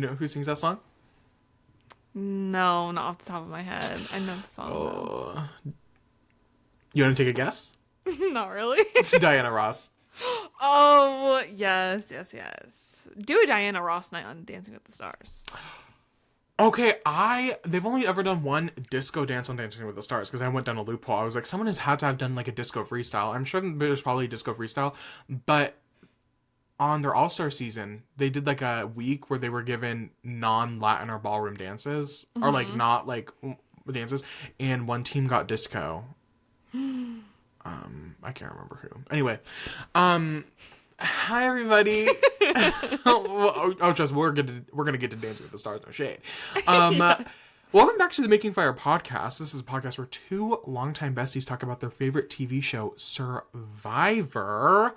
know who sings that song? No, not off the top of my head. I know the song. Oh. You want to take a guess? Not really. Diana Ross. Oh, yes. Do a Diana Ross night on Dancing with the Stars. Okay, they've only ever done one disco dance on Dancing with the Stars because I went down a loophole. I was like, someone has had to have done like a disco freestyle. I'm sure there's probably a disco freestyle, but on their All-Star season, they did like a week where they were given non-Latin or ballroom dances, or like not like dances, and one team got disco. I can't remember who. Anyway, hi everybody. Just we're gonna get to Dancing with the Stars, no shade. Welcome back to the Making Fire podcast. This is a podcast where two longtime besties talk about their favorite TV show, Survivor.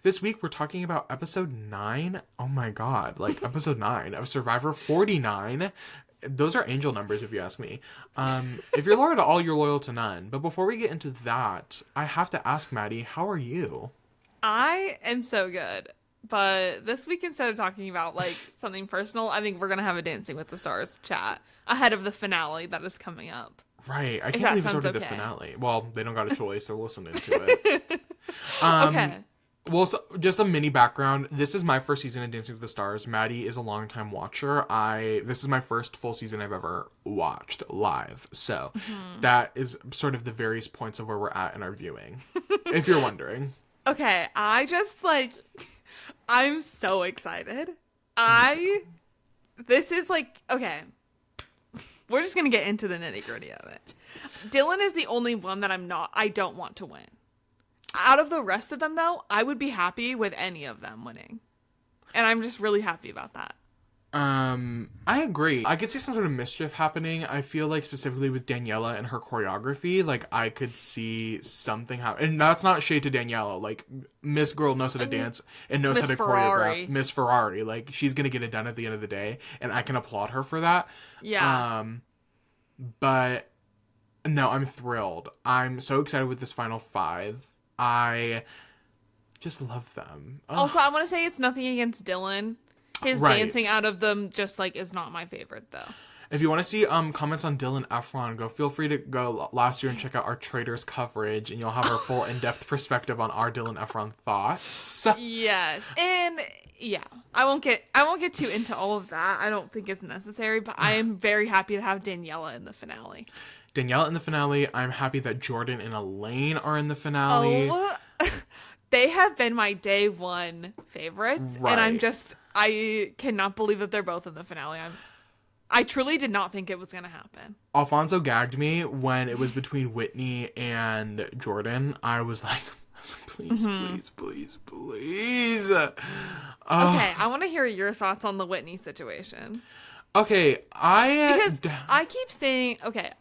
This week we're talking about episode 9. Oh my god, like episode 9 of Survivor 49. Those are angel numbers, if you ask me. If you're loyal to all, you're loyal to none. But before we get into that, I have to ask Maddie, how are you? I am so good. But this week, instead of talking about like something personal, I think we're going to have a Dancing with the Stars chat ahead of the finale that is coming up. Right. I can't believe it's already the finale. Well, they don't got a choice. They're listening to it. Okay. Well, so just a mini background. This is my first season of Dancing with the Stars. Maddie is a longtime watcher. This is my first full season I've ever watched live. So that is sort of the various points of where we're at in our viewing, if you're wondering. Okay. I'm so excited. This is like, okay. We're just going to get into the nitty gritty of it. Dylan is the only one that I don't want to win. Out of the rest of them, though, I would be happy with any of them winning. And I'm just really happy about that. I agree. I could see some sort of mischief happening. I feel like specifically with Daniela and her choreography, like I could see something happen. And that's not shade to Daniela. Like Miss Girl knows how to dance and knows how to choreograph. Miss Ferrari. Like she's going to get it done at the end of the day. And I can applaud her for that. Yeah. But no, I'm thrilled. I'm so excited with this final 5. I just love them. Ugh. Also, I want to say it's nothing against Dylan. His dancing out of them just like is not my favorite though. If you want to see comments on Dylan Efron, feel free to go last year and check out our Traders coverage, and you'll have our full in-depth perspective on our Dylan Efron thoughts. Yes, and yeah, I won't get too into all of that. I don't think it's necessary, but I am very happy to have Daniela in the finale. Daniela in the finale. I'm happy that Jordan and Elaine are in the finale. Oh, they have been my day one favorites, and I cannot believe that they're both in the finale. I truly did not think it was going to happen. Alfonso gagged me when it was between Whitney and Jordan. I was like, please. Okay, I want to hear your thoughts on the Whitney situation. Okay, because I keep saying, okay,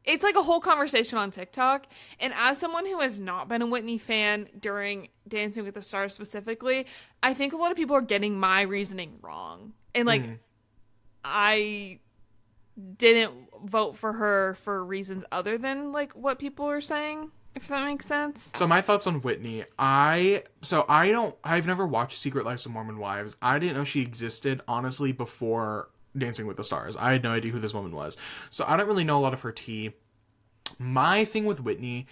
it's like a whole conversation on TikTok, and as someone who has not been a Whitney fan during Dancing with the Stars specifically, I think a lot of people are getting my reasoning wrong. And like, I didn't vote for her for reasons other than like what people are saying, if that makes sense. So my thoughts on Whitney, I've never watched Secret Lives of Mormon Wives. I didn't know she existed, honestly, before Dancing with the Stars. I had no idea who this woman was. So I don't really know a lot of her tea. My thing with Whitney,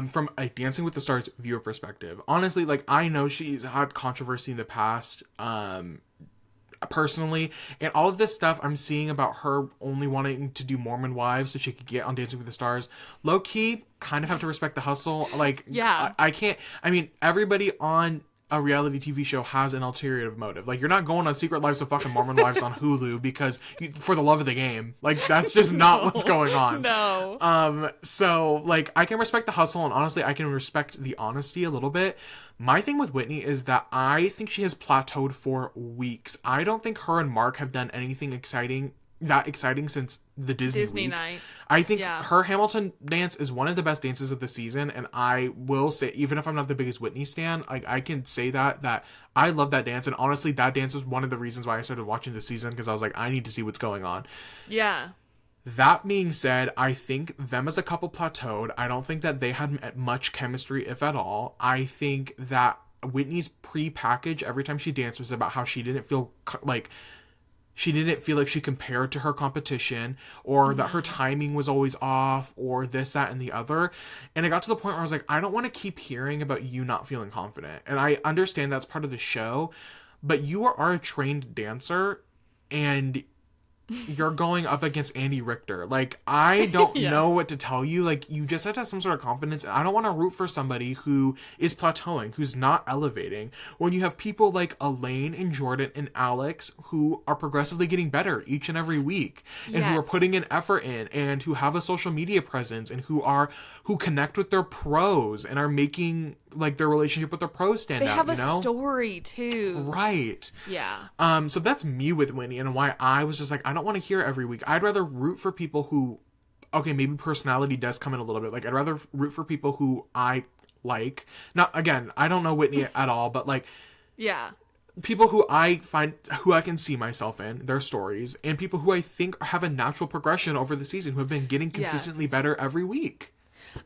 from a Dancing with the Stars viewer perspective, honestly, like I know she's had controversy in the past, personally, and all of this stuff I'm seeing about her only wanting to do Mormon Wives so she could get on Dancing with the Stars, low key kind of have to respect the hustle. Like, yeah, I can't. I mean, everybody on a reality TV show has an ulterior motive. Like, you're not going on Secret Lives of fucking Mormon Wives on Hulu because for the love of the game. Like, that's just not what's going on. No. So, like, I can respect the hustle, and honestly, I can respect the honesty a little bit. My thing with Whitney is that I think she has plateaued for weeks. I don't think her and Mark have done anything exciting since the Disney week. Night. I think her Hamilton dance is one of the best dances of the season, and I will say, even if I'm not the biggest Whitney stan, like I can say that I love that dance, and honestly, that dance was one of the reasons why I started watching the season, because I was like, I need to see what's going on. Yeah. That being said, I think them as a couple plateaued. I don't think that they had much chemistry, if at all. I think that Whitney's pre-package every time she danced was about how she didn't feel like she didn't feel like she compared to her competition, or that her timing was always off, or this, that, and the other. And it got to the point where I was like, I don't want to keep hearing about you not feeling confident. And I understand that's part of the show, but you are a trained dancer, and you're going up against Andy Richter. Like, I don't know what to tell you. Like, you just have to have some sort of confidence. And I don't want to root for somebody who is plateauing, who's not elevating. When you have people like Elaine and Jordan and Alex who are progressively getting better each and every week, and who are putting an effort in, and who have a social media presence, and who connect with their pros and are making like their relationship with their pros stand out. They have a story too. Right. Yeah. So that's me with Whitney, and why I was just like, I don't want to hear every week. I'd rather root for people who, okay, maybe personality does come in a little bit. Like, I'd rather root for people who I like. Not, again, I don't know Whitney at all, but like, yeah, people who I find, who I can see myself in, their stories, and people who I think have a natural progression over the season, who have been getting consistently better every week.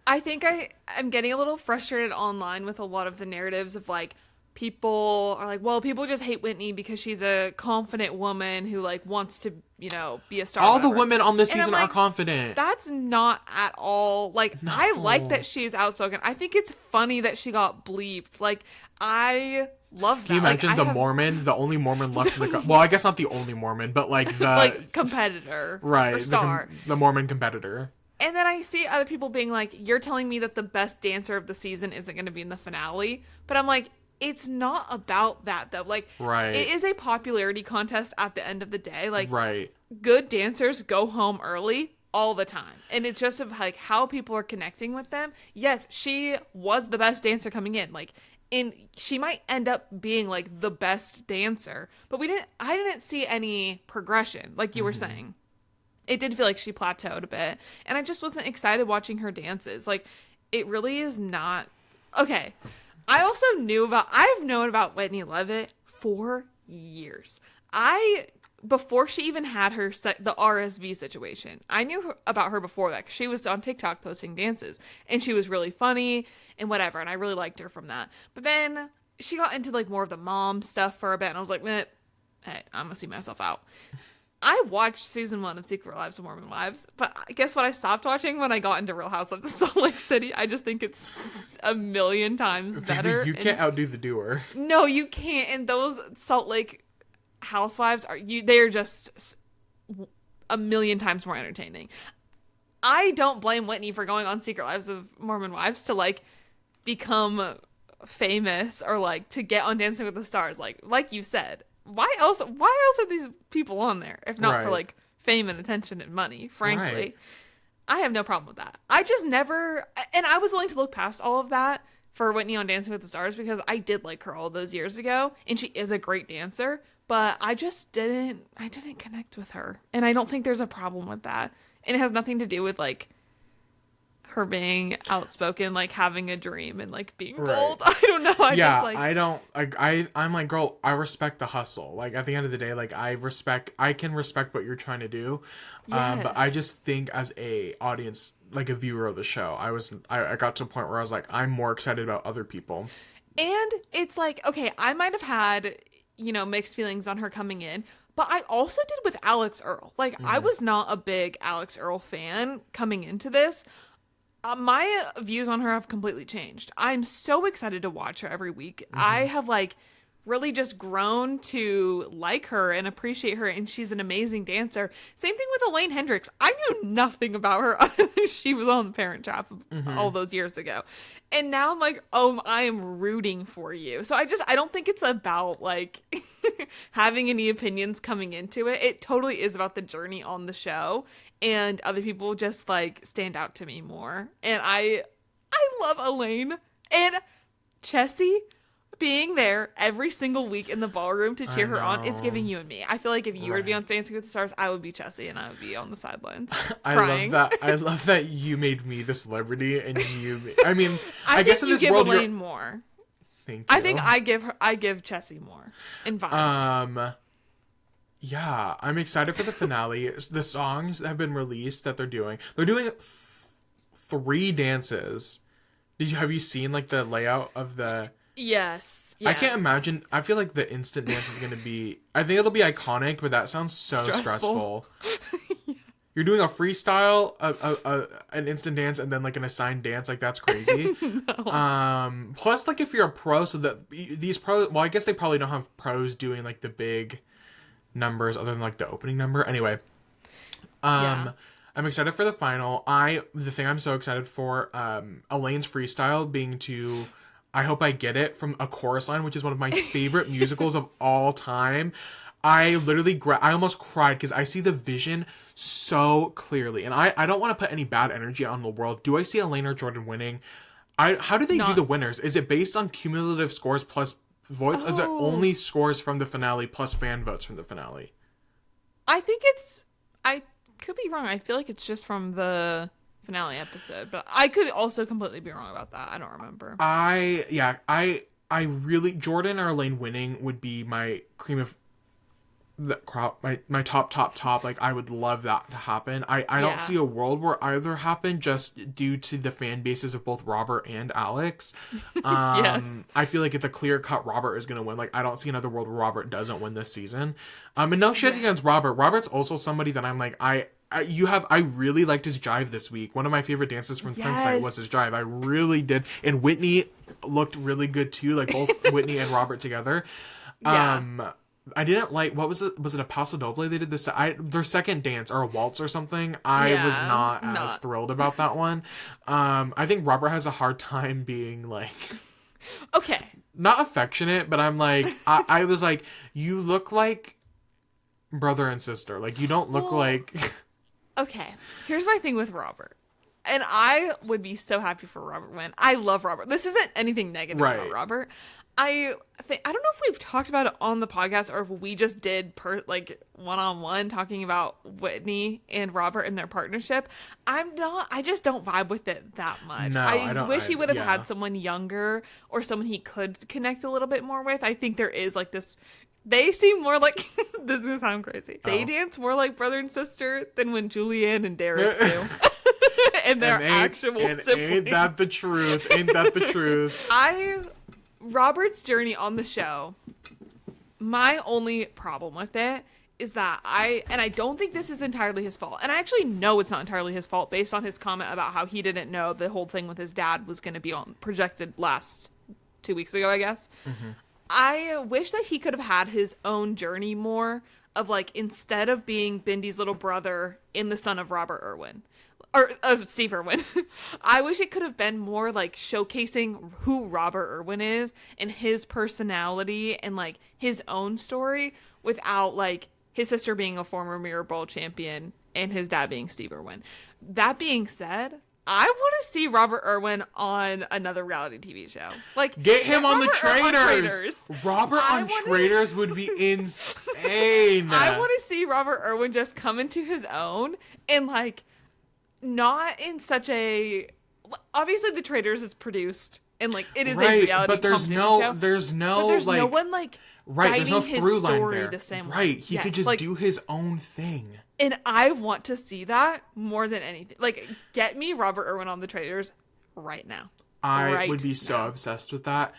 I think I'm getting a little frustrated online with a lot of the narratives of like, people are like, well, people just hate Whitney because she's a confident woman who like wants to, you know, be a star. All the women on this season are confident. That's not at all. Like, no. I like that she's outspoken. I think it's funny that she got bleeped. Like, I love that. Can you imagine like, Mormon, the only Mormon left in the well, I guess not the only Mormon, but like the like competitor, right? Or star, the Mormon competitor. And then I see other people being like, you're telling me that the best dancer of the season isn't going to be in the finale. But I'm like, it's not about that, though. Like, right. It is a popularity contest at the end of the day. Like, right. Good dancers go home early all the time. And it's just of like how people are connecting with them. Yes, she was the best dancer coming in. Like, and she might end up being like the best dancer. But I didn't see any progression, like you were saying. It did feel like she plateaued a bit. And I just wasn't excited watching her dances. Like, it really is not... Okay. I also I've known about Whitney Levitt for years. Before she even had the RSV situation, I knew about her before that, because she was on TikTok posting dances. And she was really funny and whatever. And I really liked her from that. But then she got into like more of the mom stuff for a bit. And I was like, hey, I'm going to see myself out. I watched season 1 of Secret Lives of Mormon Wives, but guess what? I stopped watching when I got into Real Housewives of Salt Lake City. I just think it's a million times better. You can't outdo the doer. No, you can't. And those Salt Lake housewives they're just a million times more entertaining. I don't blame Whitney for going on Secret Lives of Mormon Wives to like become famous or like to get on Dancing with the Stars. Like you said. Why else are these people on there if not for like fame and attention and money, frankly? Right. I have no problem with that. I just never, and I was willing to look past all of that for Whitney on Dancing with the Stars because I did like her all those years ago and she is a great dancer, but I just didn't connect with her. And I don't think there's a problem with that. And it has nothing to do with like her being outspoken, like having a dream and like being bold. I don't know. I'm like, girl, I respect the hustle. Like at the end of the day, like I can respect what you're trying to do. Yes. But I just think as a audience, like a viewer of the show, I got to a point where I was like, I'm more excited about other people. And it's like, okay, I might have had, mixed feelings on her coming in, but I also did with Alex Earl. Like I was not a big Alex Earl fan coming into this. My views on her have completely changed. I'm so excited to watch her every week. I have like really just grown to like her and appreciate her, and she's an amazing dancer. Same thing with Elaine Hendricks. I knew nothing about her other than she was on The Parent Trap all those years ago. And now I'm like, oh, I am rooting for you. So I don't think it's about like having any opinions coming into it. It totally is about the journey on the show. And other people just like stand out to me more. And I love Elaine and Chessie being there every single week in the ballroom to cheer her on. It's giving you and me. I feel like if you were to be on Dancing with the Stars, I would be Chessie and I would be on the sidelines crying. I love that you made me the celebrity and I guess in this world you give Elaine more. Thank you. I think I give Chessie more in vibes. Yeah, I'm excited for the finale. The songs have been released that they're doing. They're doing 3 dances. Have you seen like the layout of the? Yes. I can't imagine. I feel like the instant dance is going to be... I think it'll be iconic, but that sounds so stressful. Yeah. You're doing a freestyle, an instant dance, and then like an assigned dance. Like, that's crazy. No. Plus, like, if you're a pro, so that these pros... Well, I guess they probably don't have pros doing like the big numbers other than like the opening number. Anyway. I'm excited for the final. The thing I'm so excited for, Elaine's freestyle being to... I Hope I Get It from A Chorus Line, which is one of my favorite musicals of all time. I literally, I almost cried because I see the vision so clearly. And I don't want to put any bad energy on the world. Do I see Elaine or Jordan winning? How do they do the winners? Is it based on cumulative scores plus votes? Oh. Is it only scores from the finale plus fan votes from the finale? I think I could be wrong. I feel like it's just from the finale episode, but I could also completely be wrong about that. I don't remember. I really, Jordan or Elaine winning would be my cream of the crop, my top. Like, I would love that to happen. I don't see a world where either happen just due to the fan bases of both Robert and Alex. Yes. I feel like it's a clear cut Robert is gonna win. Like, I don't see another world where Robert doesn't win this season. And no shit against Robert. Robert's also somebody that I'm like, I really liked his jive this week. One of my favorite dances from Prince Night was his jive. I really did. And Whitney looked really good too, like both Whitney and Robert together. Yeah. I didn't like, what was it? Was it a Paso Doble? They did this, their second dance or a waltz or something. I was not as thrilled about that one. I think Robert has a hard time being like, okay, not affectionate, but I'm like, I was like, you look like brother and sister. Like, you don't look like... Okay, here's my thing with Robert. And I would be so happy for Robert to win. I love Robert. This isn't anything negative about Robert. I don't know if we've talked about it on the podcast or if we just did one-on-one talking about Whitney and Robert and their partnership. I just don't vibe with it that much. No, I don't. Wish he would have had someone younger or someone he could connect a little bit more with. I think there is like this... They seem more like... This is going to sound crazy. They dance more like brother and sister than when Julianne and Derek do. And they're actual siblings. Ain't that the truth? Ain't that the truth? Robert's journey on the show, my only problem with it is that I don't think this is entirely his fault. And I actually know it's not entirely his fault based on his comment about how he didn't know the whole thing with his dad was going to be projected last 2 weeks ago, I guess. Mm-hmm. I wish that he could have had his own journey more of like, instead of being Bindy's little brother in the son of Robert Irwin. Or of Steve Irwin. I wish it could have been more like showcasing who Robert Irwin is and his personality and like his own story without like his sister being a former Mirror Bowl champion and his dad being Steve Irwin. That being said, I want to see Robert Irwin on another reality TV show. Like, get him on the Traitors. Robert on Traitors would be insane. I want to see Robert Irwin just come into his own and like, not in such a... Obviously, The Traitors is produced, and, like, it is a reality but there's no, there's no, but there's like... no one, like, there's no through line there. The same way. Right, he could just do his own thing. And I want to see that more than anything. Like, get me Robert Irwin on The Traitors right now. I would be so obsessed with that.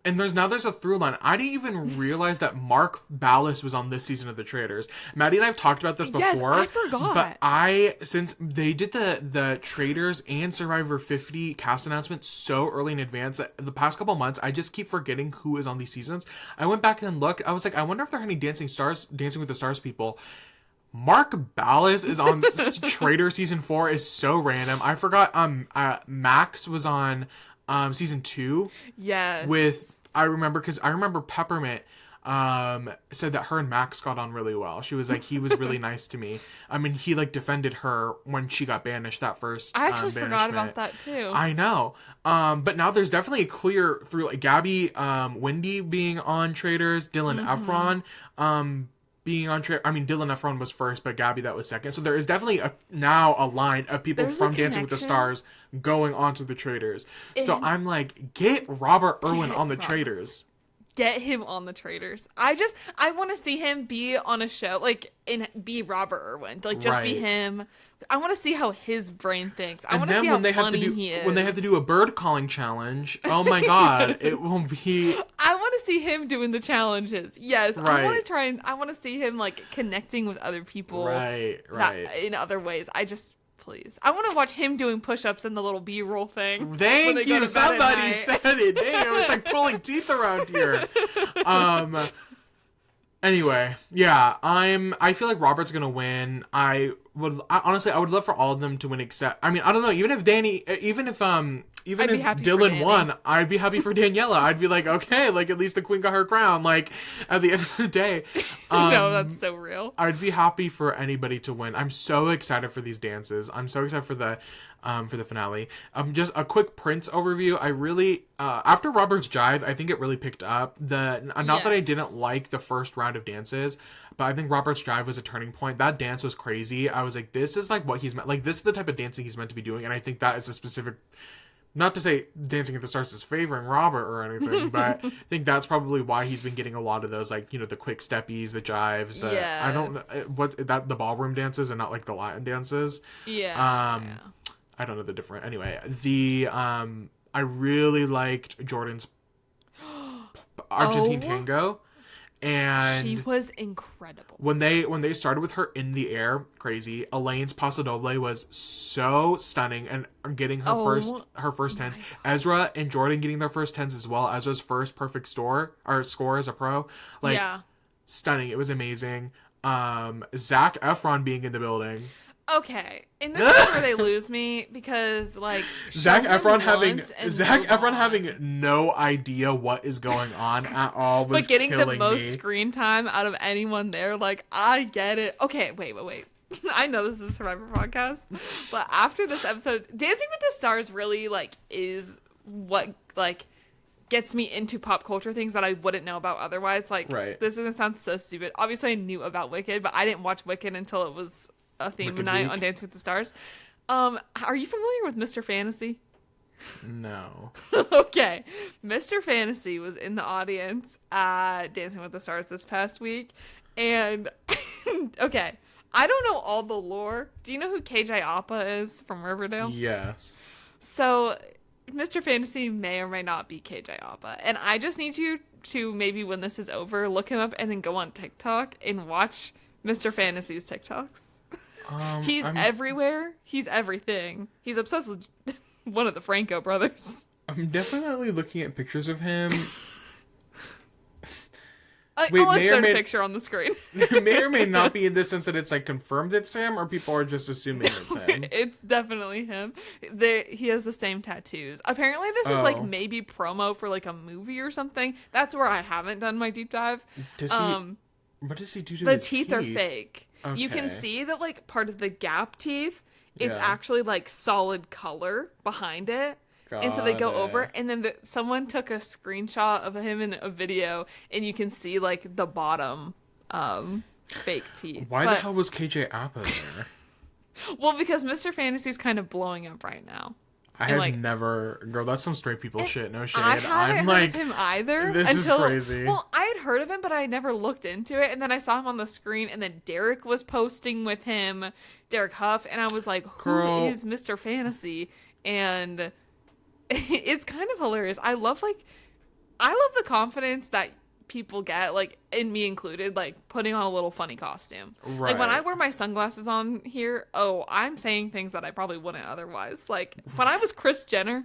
And there's a through line. I didn't even realize that Mark Ballas was on this season of The Traitors. Maddie and I have talked about this before. Yes, I forgot. But since they did the Traitors and Survivor 50 cast announcement so early in advance that the past couple months, I just keep forgetting who is on these seasons. I went back and looked. I was like, I wonder if there are any Dancing with the Stars people. Mark Ballas is on Traitor season 4 is so random. I forgot Max was on season 2. Yes. I remember Peppermint said that her and Max got on really well. She was like, he was really nice to me. I mean, he like defended her when she got banished that first. I actually forgot about that too. I know. But now there's definitely a clear through, like Gabby, Wendy being on Traitors, Dylan Efron being on Traitors. I mean, Dylan Efron was first, but Gabby, that was second. So there is definitely now a line of people from Dancing with the Stars going on to the Traitors. So I'm like, get Robert Irwin on the Traitors. get him on the Traitors. I want to see him be on a show, like, and be Robert Irwin. Like, just be him. I want to see how his brain thinks. I want to see how funny he is. When they have to do a bird calling challenge, oh my god, it will be... I want to see him doing the challenges. Yes, I want to I want to see him, like, connecting with other people. Right. In other ways. Please. I want to watch him doing push-ups in the little B-roll thing. Thank you. Somebody said it. Damn, it's like pulling teeth around here. Anyway, yeah, I feel like Robert's gonna win. Honestly, I would love for all of them to win except, I mean, I don't know, even if Dylan won, I'd be happy for Daniela. I'd be like, okay, like, at least the queen got her crown, like, at the end of the day. No, that's so real. I'd be happy for anybody to win. I'm so excited for these dances. I'm so excited for the finale. Just a quick Prince overview. I really, after Robert's jive, I think it really picked up. Not that I didn't like the first round of dances, but I think Robert's jive was a turning point. That dance was crazy. I was like, this is like what he's meant. Like, this is the type of dancing he's meant to be doing. And I think that is a specific, not to say Dancing with the Stars is favoring Robert or anything, but I think that's probably why he's been getting a lot of those, like, you know, the quick steppies, the jives, I don't know the ballroom dances and not like the Latin dances. I don't know the difference. Anyway, I really liked Jordan's Argentine tango. And she was incredible. When they started with her in the air, crazy. Elaine's Paso Doble was so stunning, and getting her first tens. Ezra and Jordan getting their first tens as well. Ezra's first perfect score as a pro. Like, stunning. It was amazing. Zac Efron being in the building. Okay, and this is where they lose me because, like, Zac Efron having no idea what is going on at all was but getting killing the most me. Screen time out of anyone there, like, I get it. Okay, wait. I know this is a Survivor podcast, but after this episode, Dancing with the Stars really, like, is what, like, gets me into pop culture things that I wouldn't know about otherwise. Like, this is gonna sound so stupid. Obviously, I knew about Wicked, but I didn't watch Wicked until it was a theme night on Dancing with the Stars. Are you familiar with Mr. Fantasy? No. Okay. Mr. Fantasy was in the audience at Dancing with the Stars this past week. And, okay, I don't know all the lore. Do you know who KJ Apa is from Riverdale? Yes. So, Mr. Fantasy may or may not be KJ Apa. And I just need you to, maybe when this is over, look him up and then go on TikTok and watch Mr. Fantasy's TikToks. He's everywhere. He's everything. He's obsessed with one of the Franco brothers. I'm definitely looking at pictures of him. I'll insert a picture on the screen. May or may not be in the sense that it's like confirmed it's him, or people are just assuming it's him. It's definitely him. He has the same tattoos. Apparently this is like maybe promo for like a movie or something. That's where I haven't done my deep dive. What does he do to the his teeth? The teeth are fake. Okay. You can see that, like, part of the gap teeth, it's actually, like, solid color behind it. And so they go over, and then someone took a screenshot of him in a video, and you can see, like, the bottom fake teeth. Why the hell was KJ Apa there? Well, because Mr. Fantasy's kind of blowing up right now. I have never... Girl, that's some straight people shit. No shade. I haven't heard of him either. This is crazy. Well, I had heard of him, but I never looked into it. And then I saw him on the screen, and then Derek was posting with him, Derek Huff, and I was like, who is Mr. Fantasy? And it's kind of hilarious. I love the confidence that people get, like, and me included, like, putting on a little funny costume. Right. Like, when I wear my sunglasses on here, I'm saying things that I probably wouldn't otherwise. Like, when I was Kris Jenner.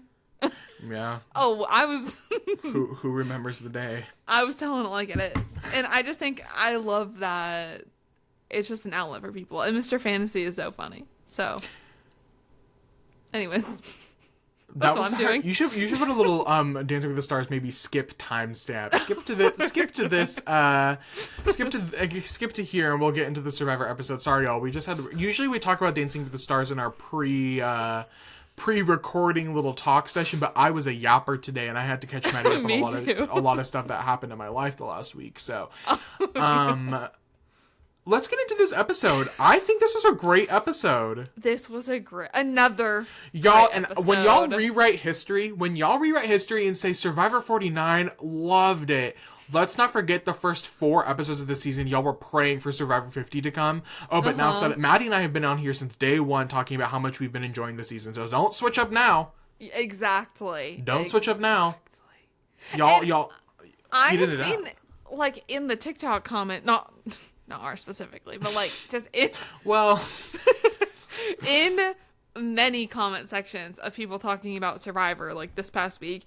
Yeah. I was... who remembers the day? I was telling it like it is. And I just think I love that it's just an outlet for people. And Mr. Fantasy is so funny. So, anyways... That's what I'm doing. You should put a little Dancing with the Stars maybe skip timestamp. Skip to here, and we'll get into the Survivor episode. Sorry, y'all. Usually we talk about Dancing with the Stars in our pre-recording little talk session, but I was a yapper today, and I had to catch Maddie up on a lot of stuff that happened in my life the last week. So, let's get into this episode. I think this was a great episode. This was another y'all, and episode. When y'all rewrite history and say Survivor 49, loved it. let's not forget the first 4 episodes of the season. Y'all were praying for Survivor 50 to come. Oh, but now Maddie and I have been on here since day 1 talking about how much we've been enjoying the season. So don't switch up now. Exactly. Don't switch up now. Y'all. I have seen, like, in the TikTok comment, not ours specifically, but, like, just in... Well... in many comment sections of people talking about Survivor, like, this past week,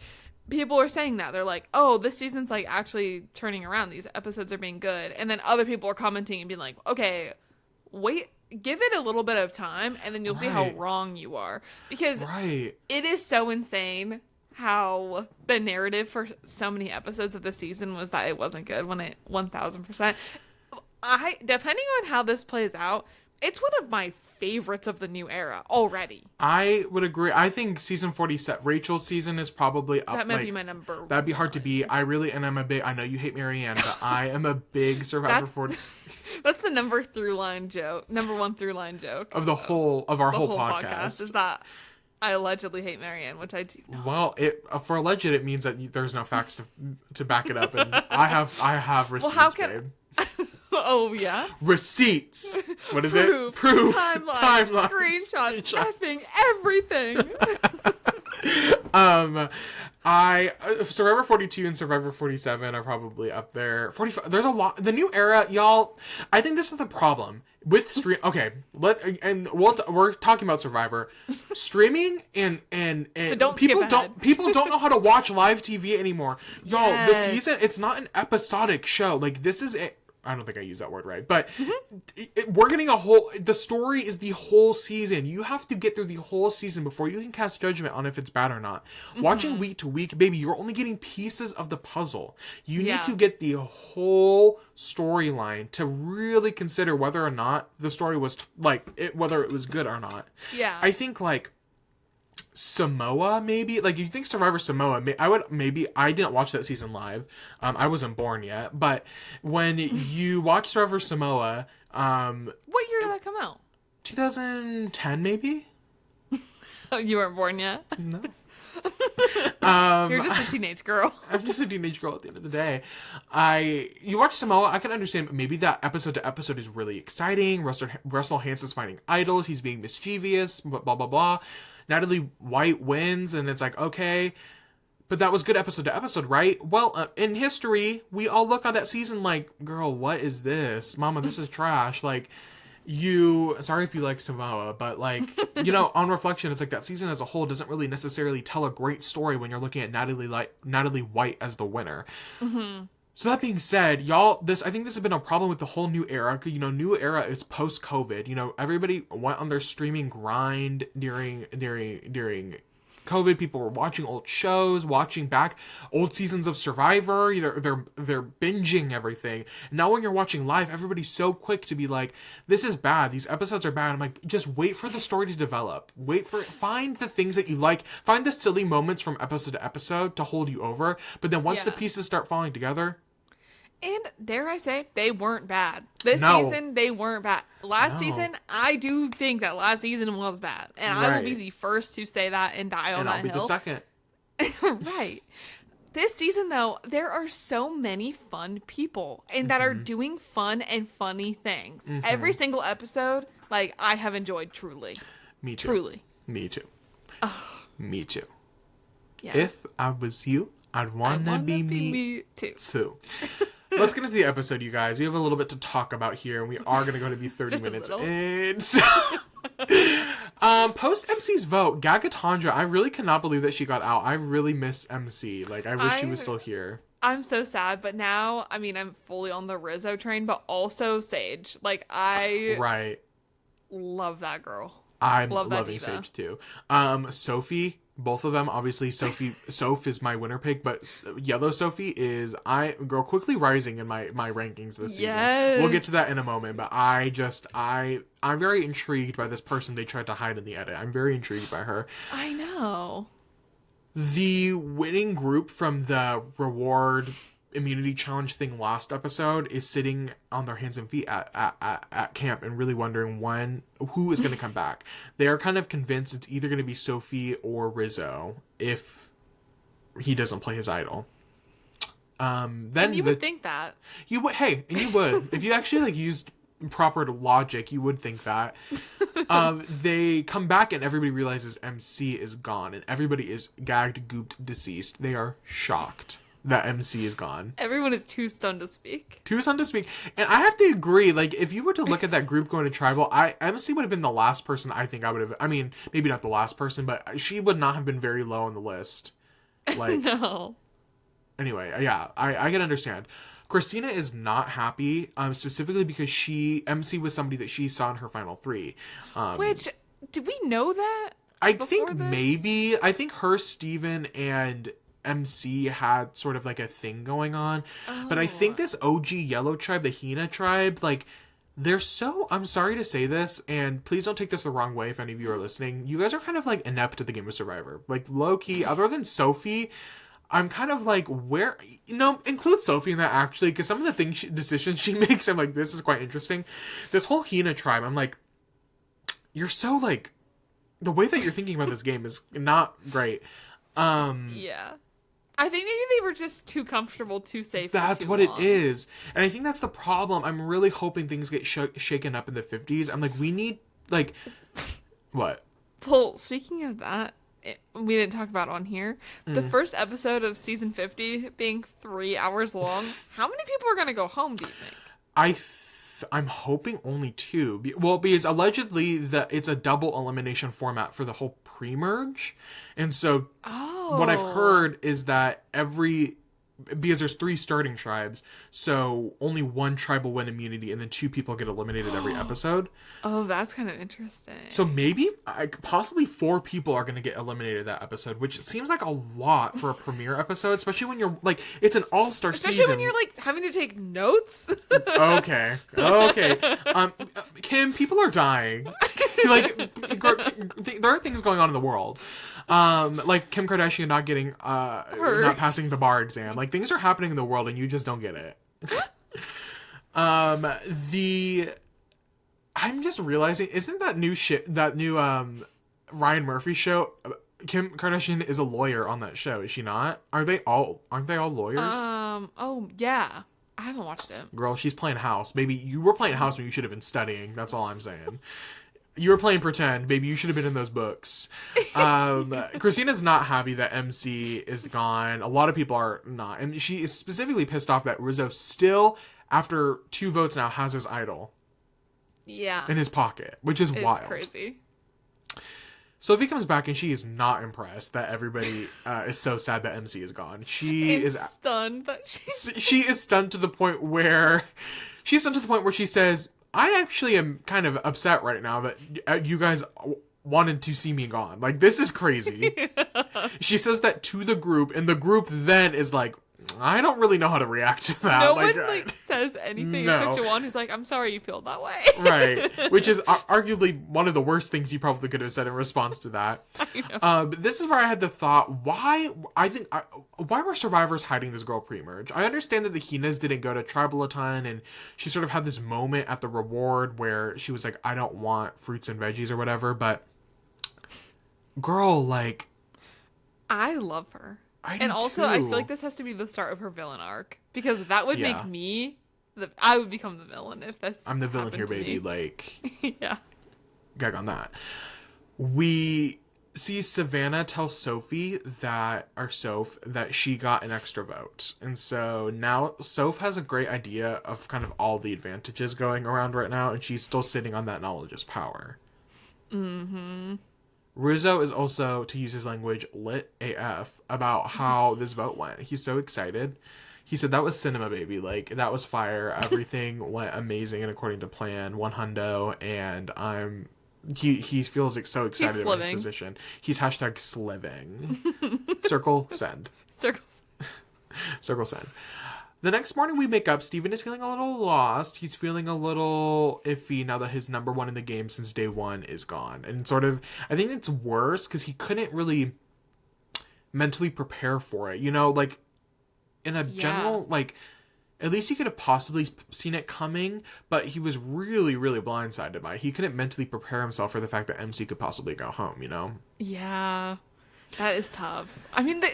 people are saying that. They're like, oh, this season's, like, actually turning around. These episodes are being good. And then other people are commenting and being like, okay, wait, give it a little bit of time, and then you'll see how wrong you are. Because it is so insane how the narrative for so many episodes of the season was that it wasn't good when it 1000%. Depending on how this plays out, it's one of my favorites of the new era already. I would agree. I think season 47, Rachel's season, is probably up. That might be my number. That'd be hard to beat. I know you hate Marianne, but I am a big Survivor 40. That's the number 1 through line joke of our whole podcast. Is that I allegedly hate Marianne, which I do not. Well, for alleged, it means that there's no facts to back it up, and I have receipts, babe. Oh, yeah? Receipts. What is it? Proof. Timeline. Screenshots. Effing everything. Survivor 42 and Survivor 47 are probably up there. 45. There's a lot. The new era, y'all. I think this is the problem with stream. Okay, we're talking about Survivor, streaming, and so people don't know how to watch live TV anymore. Y'all, the season, it's not an episodic show. Like, this is it. I don't think I used that word right, but we're getting the story is the whole season. You have to get through the whole season before you can cast judgment on if it's bad or not. Watching week to week, baby, you're only getting pieces of the puzzle. You need to get the whole storyline to really consider whether or not the story was, whether it was good or not. Yeah. I think, Samoa, maybe, you think Survivor Samoa, I didn't watch that season live. I wasn't born yet, but when you watch Survivor Samoa, what year did that come out? 2010, maybe. Oh, you weren't born yet? No. You're just a teenage girl. I'm just a teenage girl at the end of the day. You watch Samoa, I can understand maybe that episode to episode is really exciting. Russell Hanson's finding idols. He's being mischievous, blah, blah, blah. Natalie White wins, and it's like, okay, but that was good episode to episode, right? Well, in history, we all look on that season like, girl, what is this? Mama, this is trash. Sorry if you like Samoa, but on reflection, it's like that season as a whole doesn't really necessarily tell a great story when you're looking at Natalie White as the winner. Mm-hmm. So that being said, y'all, I think this has been a problem with the whole new era. New era is post-COVID. Everybody went on their streaming grind during COVID. People were watching old shows, watching back old seasons of Survivor. They're binging everything. Now when you're watching live, everybody's so quick to be like, this is bad. These episodes are bad. I'm like, just wait for the story to develop. Find the things that you like. Find the silly moments from episode to episode to hold you over. But then once the pieces start falling together, and dare I say, they weren't bad. This season, they weren't bad. Last season, I do think that last season was bad. And I will be the first to say that and die on that hill. And I'll be the second. Right. This season, though, there are so many fun people and that are doing fun and funny things. Mm-hmm. Every single episode, I have enjoyed truly. Me too. Truly. Me too. Oh. Me too. Yeah. If I was you, I'd wanna be me too. Let's get into the episode, you guys. We have a little bit to talk about here, and we are going to go to be 30 minutes in. So, post MC's vote, Gagatandra, I really cannot believe that she got out. I really miss MC. I wish she was still here. I'm so sad, but now, I'm fully on the Rizzo train, but also Sage. I love that girl. I'm loving Sage, too. Sophie... Both of them, obviously, Soph is my winner pick, but Yellow Sophie is, quickly rising in my rankings this season. We'll get to that in a moment, but I'm very intrigued by this person they tried to hide in the edit. I'm very intrigued by her. I know. The winning group from the reward immunity challenge thing last episode is sitting on their hands and feet at camp and really wondering who is going to come back. They are kind of convinced it's either going to be Sophie or Rizzo if he doesn't play his idol. Then and you would think that. You would, hey, and you would. If you actually, like, used proper logic, you would think that. They come back and everybody realizes MC is gone. And everybody is gagged, gooped, deceased. They are shocked that MC is gone. Everyone is too stunned to speak. Too stunned to speak. And I have to agree, like, if you were to look at that group going to Tribal, MC would have been the last person I think I would have... I mean, maybe not the last person, but she would not have been very low on the list. Like, No. Anyway, yeah, I can understand. Christina is not happy, specifically because MC was somebody that she saw in her final 3. Which, did we know that? I think maybe. I think her, Steven, and MC had sort of like a thing going on. Oh. But I think this OG Yellow tribe, the Hina tribe, like, they're so... I'm sorry to say this, and please don't take this the wrong way if any of you are listening. You guys are kind of, like, inept at the game of Survivor. Like, low-key, other than Sophie... I'm kind of like, where, include Sophie in that actually, because some of the decisions she makes, I'm like, this is quite interesting. This whole Hina tribe, I'm like, you're so like, the way that you're thinking about this game is not great. Yeah. I think maybe they were just too comfortable, too safe. That's what it is. And I think that's the problem. I'm really hoping things get shaken up in the 50s. I'm like, we need, like, what? Well, speaking of that, we didn't talk about on here. The first episode of season 50 being 3 hours long. How many people are going to go home, do you think? I'm hoping only 2. Well, because allegedly it's a double elimination format for the whole pre-merge. And so what I've heard is that because there's 3 starting tribes, so only 1 tribe will win immunity, and then 2 people get eliminated every episode. Oh, that's kind of interesting. So maybe, possibly 4 people are going to get eliminated that episode, which seems like a lot for a premiere episode, especially when you're, like, it's an all-star season. Especially when you're, like, having to take notes. Okay. Kim, people are dying. Like, there are things going on in the world. Like Kim Kardashian not getting, not passing the bar exam. Like, things are happening in the world and you just don't get it. I'm just realizing, isn't that new Ryan Murphy show, Kim Kardashian is a lawyer on that show, is she not? Aren't they all lawyers? Oh, yeah. I haven't watched it. Girl, she's playing house. Maybe you were playing house when you should have been studying. That's all I'm saying. You were playing pretend. Baby, you should have been in those books. Christina's not happy that MC is gone. A lot of people are not. And she is specifically pissed off that Rizzo still, after 2 votes now, has his idol. Yeah. In his pocket, which is wild. It's crazy. Sophie comes back and she is not impressed that everybody is so sad that MC is gone. She is stunned that she is stunned to the point where she says, I actually am kind of upset right now that you guys wanted to see me gone. Like, this is crazy. Yeah. She says that to the group, and the group then is like, I don't really know how to react to that. No one says anything except Jawan, who's like, I'm sorry you feel that way. Right. Which is arguably one of the worst things you probably could have said in response to that. I know. But this is where I had the thought, why were survivors hiding this girl pre-merge? I understand that the Hinas didn't go to Tribal a ton, and she sort of had this moment at the reward where she was like, I don't want fruits and veggies or whatever, but girl, like, I love her. I feel like this has to be the start of her villain arc, because that would make me I would become the villain if that's I'm the villain here, baby. Like, yeah, gag on that. We see Savannah tell Sophie that she got an extra vote, and so now Soph has a great idea of kind of all the advantages going around right now, and she's still sitting on that knowledge is power. Mm-hmm. Rizzo is also, to use his language, lit AF about how this vote went. He's so excited. He said, that was cinema, baby. Like, that was fire. Everything went amazing and according to plan. 100. And he feels so excited about his position. He's hashtag sliving. Circle send. Circle send. The next morning we make up. Steven is feeling a little lost. He's feeling a little iffy now that his number 1 in the game since day 1 is gone. And sort of, I think it's worse because he couldn't really mentally prepare for it. You know, like, in a general, like, at least he could have possibly seen it coming, but he was really, really blindsided by it. He couldn't mentally prepare himself for the fact that MC could possibly go home, you know? Yeah, that is tough. I mean,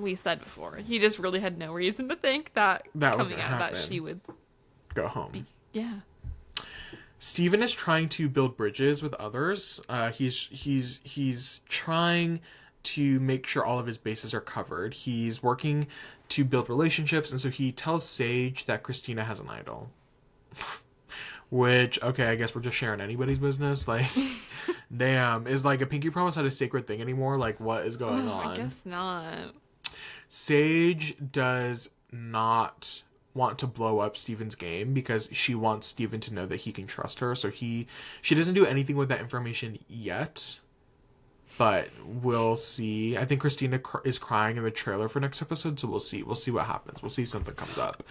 we said before. He just really had no reason to think that coming out of that she would go home. Yeah. Steven is trying to build bridges with others. He's trying to make sure all of his bases are covered. He's working to build relationships, and so he tells Sage that Christina has an idol. Which, okay, I guess we're just sharing anybody's business. Like, damn, is like a pinky promise not a sacred thing anymore? Like, what is going on? I guess not. Sage does not want to blow up Steven's game because she wants Steven to know that he can trust her. So she doesn't do anything with that information yet, but we'll see. I think Christina is crying in the trailer for next episode, so we'll see what happens. We'll see if something comes up.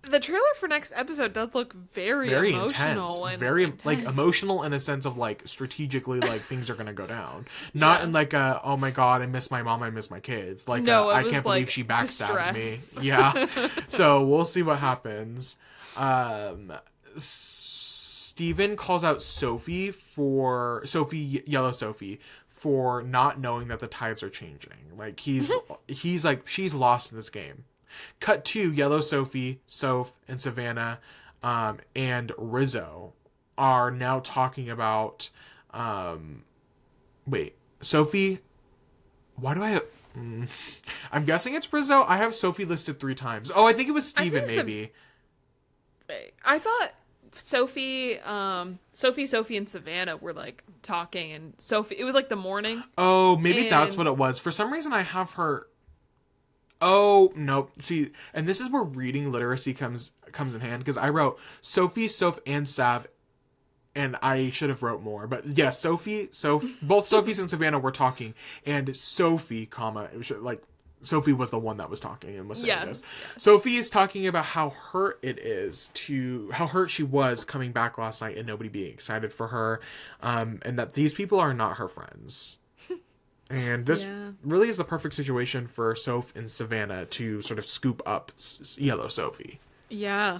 The trailer for next episode does look very emotional intense, very intense. Like emotional in a sense of like strategically like things are gonna go down, not in like a oh my god I miss my mom, I miss my kids, like no, I can't believe she backstabbed distress. me. Yeah. So we'll see what happens. Steven calls out Yellow Sophie for not knowing that the tides are changing. Like he's like, she's lost in this game. Cut to Yellow Sophie, Soph, and Savannah, and Rizzo are now talking about, Sophie, why do I have, I'm guessing it's Rizzo. I have Sophie listed 3 times. Oh, I think it was Steven, maybe. I thought Sophie, and Savannah were like talking, and Sophie, it was like the morning. Oh, maybe that's what it was. For some reason I have her. Oh, nope. See, and this is where reading literacy comes in hand, because I wrote Sophie, Soph, and Sav, and I should have wrote more. But yes, Sophie, both Sophies and Savannah were talking, and Sophie, Sophie was the one that was talking and was saying this. Yes. Sophie is talking about how hurt she was coming back last night and nobody being excited for her, and that these people are not her friends. And this really is the perfect situation for Soph and Savannah to sort of scoop up Yellow Sophie. Yeah.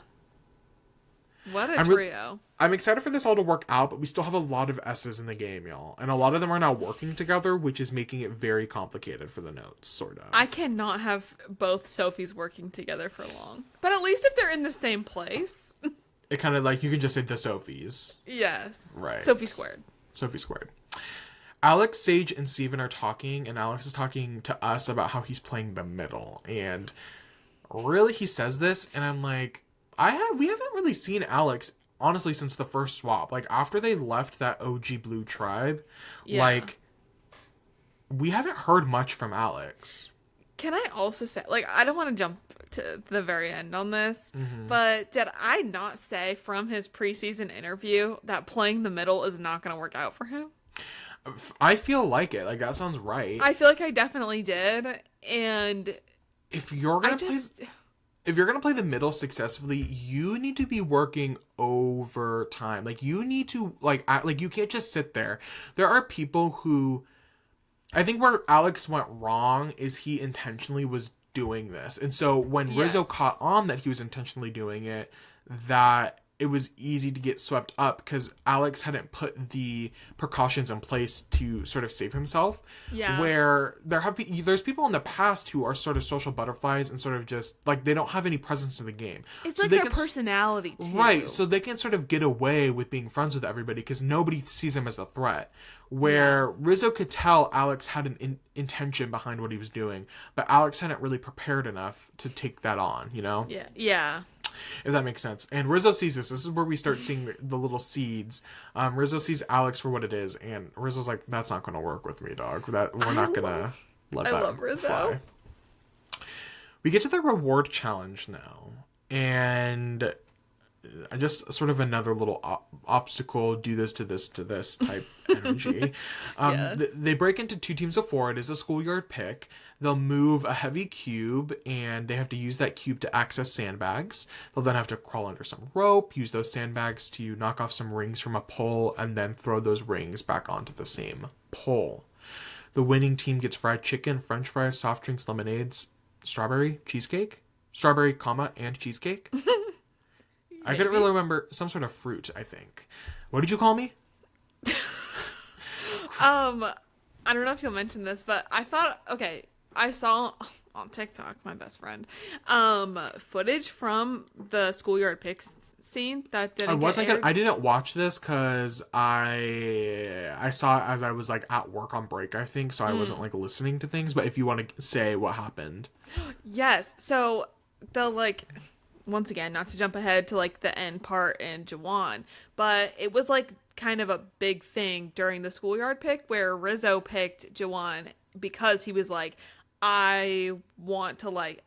What a trio. I'm excited for this all to work out, but we still have a lot of S's in the game, y'all. And a lot of them are now working together, which is making it very complicated for the notes, sort of. I cannot have both Sophies working together for long. But at least if they're in the same place. It kind of like, you can just say the Sophies. Yes. Right. Sophie squared. Sophie squared. Alex, Sage, and Steven are talking, and Alex is talking to us about how he's playing the middle. And really, he says this, and I'm like, we haven't really seen Alex, honestly, since the first swap. Like, after they left that OG Blue tribe, like, we haven't heard much from Alex. Can I also say, like, I don't want to jump to the very end on this, but did I not say from his preseason interview that playing the middle is not going to work out for him? I feel like it. Like, that sounds right. I feel like I definitely did. And if you're gonna play the middle successfully, you need to be working overtime. Like, you need to you can't just sit there. There are people who, I think where Alex went wrong is he intentionally was doing this. And so when Rizzo caught on that he was intentionally doing it, that it was easy to get swept up because Alex hadn't put the precautions in place to sort of save himself. Yeah. Where there's people in the past who are sort of social butterflies and sort of just like they don't have any presence in the game. It's so like their personality too. Right. So they can sort of get away with being friends with everybody because nobody sees them as a threat. Where Rizzo could tell Alex had an intention behind what he was doing, but Alex hadn't really prepared enough to take that on, you know? Yeah. Yeah. If that makes sense. And Rizzo sees this. This is where we start seeing the little seeds. Rizzo sees Alex for what it is, and Rizzo's like, that's not going to work with me, dog. We're not going to let that love Rizzo. fly. We get to the reward challenge now. And just sort of another little obstacle, do this to this to this type energy. They break into 2 teams of 4. It is a schoolyard pick. They'll move a heavy cube, and they have to use that cube to access sandbags. They'll then have to crawl under some rope, use those sandbags to knock off some rings from a pole, and then throw those rings back onto the same pole. The winning team gets fried chicken, french fries, soft drinks, lemonades, strawberry, cheesecake, and cheesecake. I couldn't really remember. Some sort of fruit, I think. What did you call me? I don't know if you'll mention this, but I thought, okay, I saw on TikTok, my best friend, footage from the schoolyard pics scene that didn't get aired. I didn't watch this because I saw it as I was like at work on break, I think, so I wasn't like listening to things. But if you want to say what happened. Yes. So the like, once again, not to jump ahead to like the end part in Jawan, but it was like kind of a big thing during the schoolyard pick where Rizzo picked Jawan because he was like, I want to like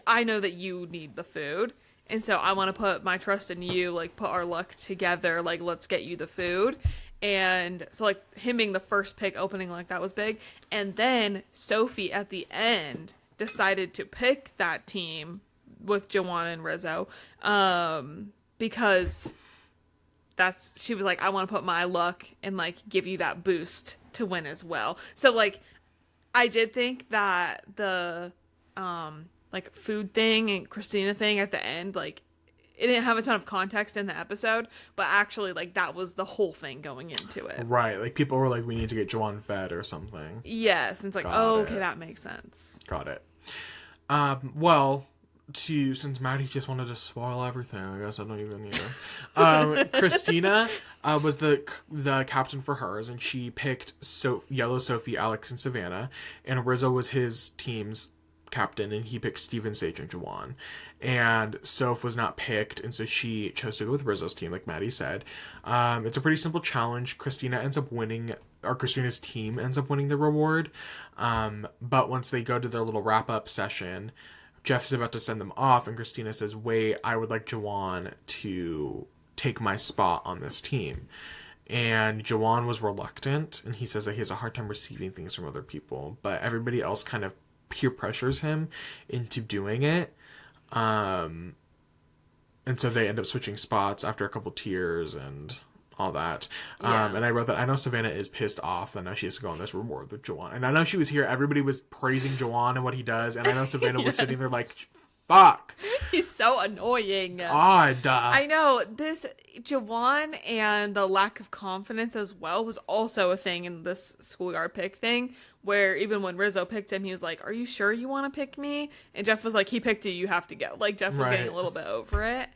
I know that you need the food. And so I want to put my trust in you, like put our luck together, like let's get you the food. And so like him being the first pick opening like that was big. And then Sophie at the end decided to pick that team with Jawan and Rizzo because she was like, I want to put my luck and like give you that boost to win as well. So like I did think that the like food thing and Christina thing at the end, like it didn't have a ton of context in the episode, but actually like that was the whole thing going into it. Right. Like people were like, we need to get Jawan fed or something. Yes. And it's like, okay, that makes sense. Got it. Well, since Maddie just wanted to spoil everything, I guess I don't even need to. Christina was the captain for hers, and she picked Yellow Sophie, Alex, and Savannah, and Rizzo was his team's captain, and he picked Steven, Sage, and Jawan. And Soph was not picked, and so she chose to go with Rizzo's team, like Maddie said. It's a pretty simple challenge. Christina's team ends up winning the reward. But once they go to their little wrap-up session, Jeff is about to send them off, and Christina says, wait, I would like Jawan to take my spot on this team. And Jawan was reluctant, and he says that he has a hard time receiving things from other people, but everybody else kind of peer pressures him into doing it. And so they end up switching spots after a couple tears and all that. And I wrote that I know Savannah is pissed off that now she has to go on this reward with Jawan. And I know she was here. Everybody was praising Jawan and what he does. And I know Savannah was sitting there like, fuck. He's so annoying. Odd. I know. This Jawan and the lack of confidence as well was also a thing in this schoolyard pick thing. Where even when Rizzo picked him, he was like, are you sure you want to pick me? And Jeff was like, he picked you, you have to go. Like, Jeff was getting a little bit over it.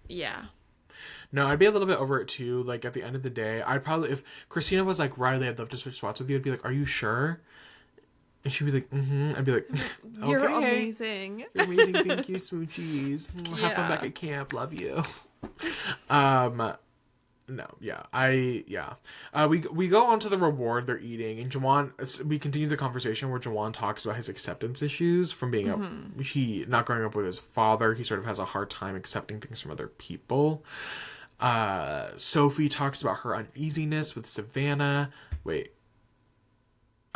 Yeah. No, I'd be a little bit over it too. Like, at the end of the day, I'd probably, if Christina was like, Riley, I'd love to switch spots with you, I'd be like, are you sure? And she'd be like, I'd be like, okay. You're amazing. You're amazing. Thank you, smoochies. Have fun back at camp. Love you. No, yeah. We go on to the reward they're eating, and Jawan, we continue the conversation where Jawan talks about his acceptance issues from being not growing up with his father. He sort of has a hard time accepting things from other people. Sophie talks about her uneasiness with Savannah. Wait.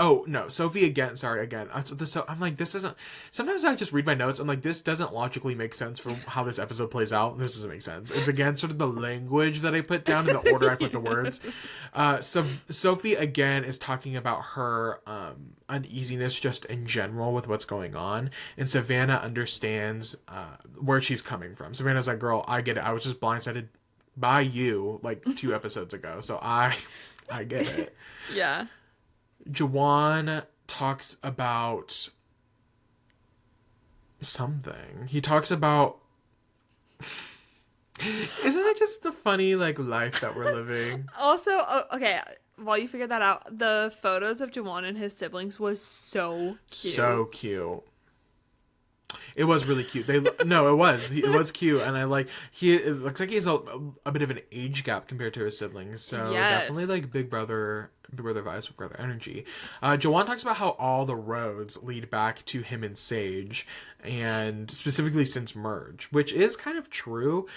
Oh, no, Sophie again. So I'm like, this doesn't... Sometimes I just read my notes. I'm like, this doesn't logically make sense for how this episode plays out. This doesn't make sense. It's, again, sort of the language that I put down in the order I put the words. So Sophie, again, is talking about her uneasiness just in general with what's going on. And Savannah understands where she's coming from. Savannah's like, girl, I get it. I was just blindsided by you, like, 2 episodes ago. So I get it. Yeah. Jawan talks about something. He talks about... Isn't it just the funny, like, life that we're living? Also, okay, while you figure that out, the photos of Jawan and his siblings was so cute. So cute. It was really cute. It was cute, and I like it looks like he has a bit of an age gap compared to his siblings. So definitely like big brother vibes, big brother energy. Jawan talks about how all the roads lead back to him and Sage, and specifically since Merge, which is kind of true.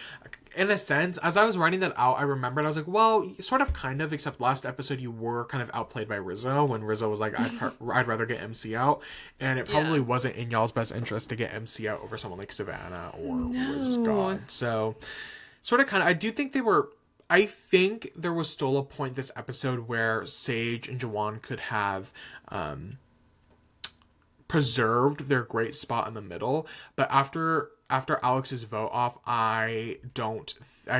In a sense, as I was writing that out, I remembered, I was like, well, sort of, kind of, except last episode you were kind of outplayed by Rizzo, when Rizzo was like, I'd rather get MC out, and it probably wasn't in y'all's best interest to get MC out over someone like Savannah or Riz God. So, sort of, kind of, I think there was still a point this episode where Sage and Jawan could have preserved their great spot in the middle, but after Alex's vote off, I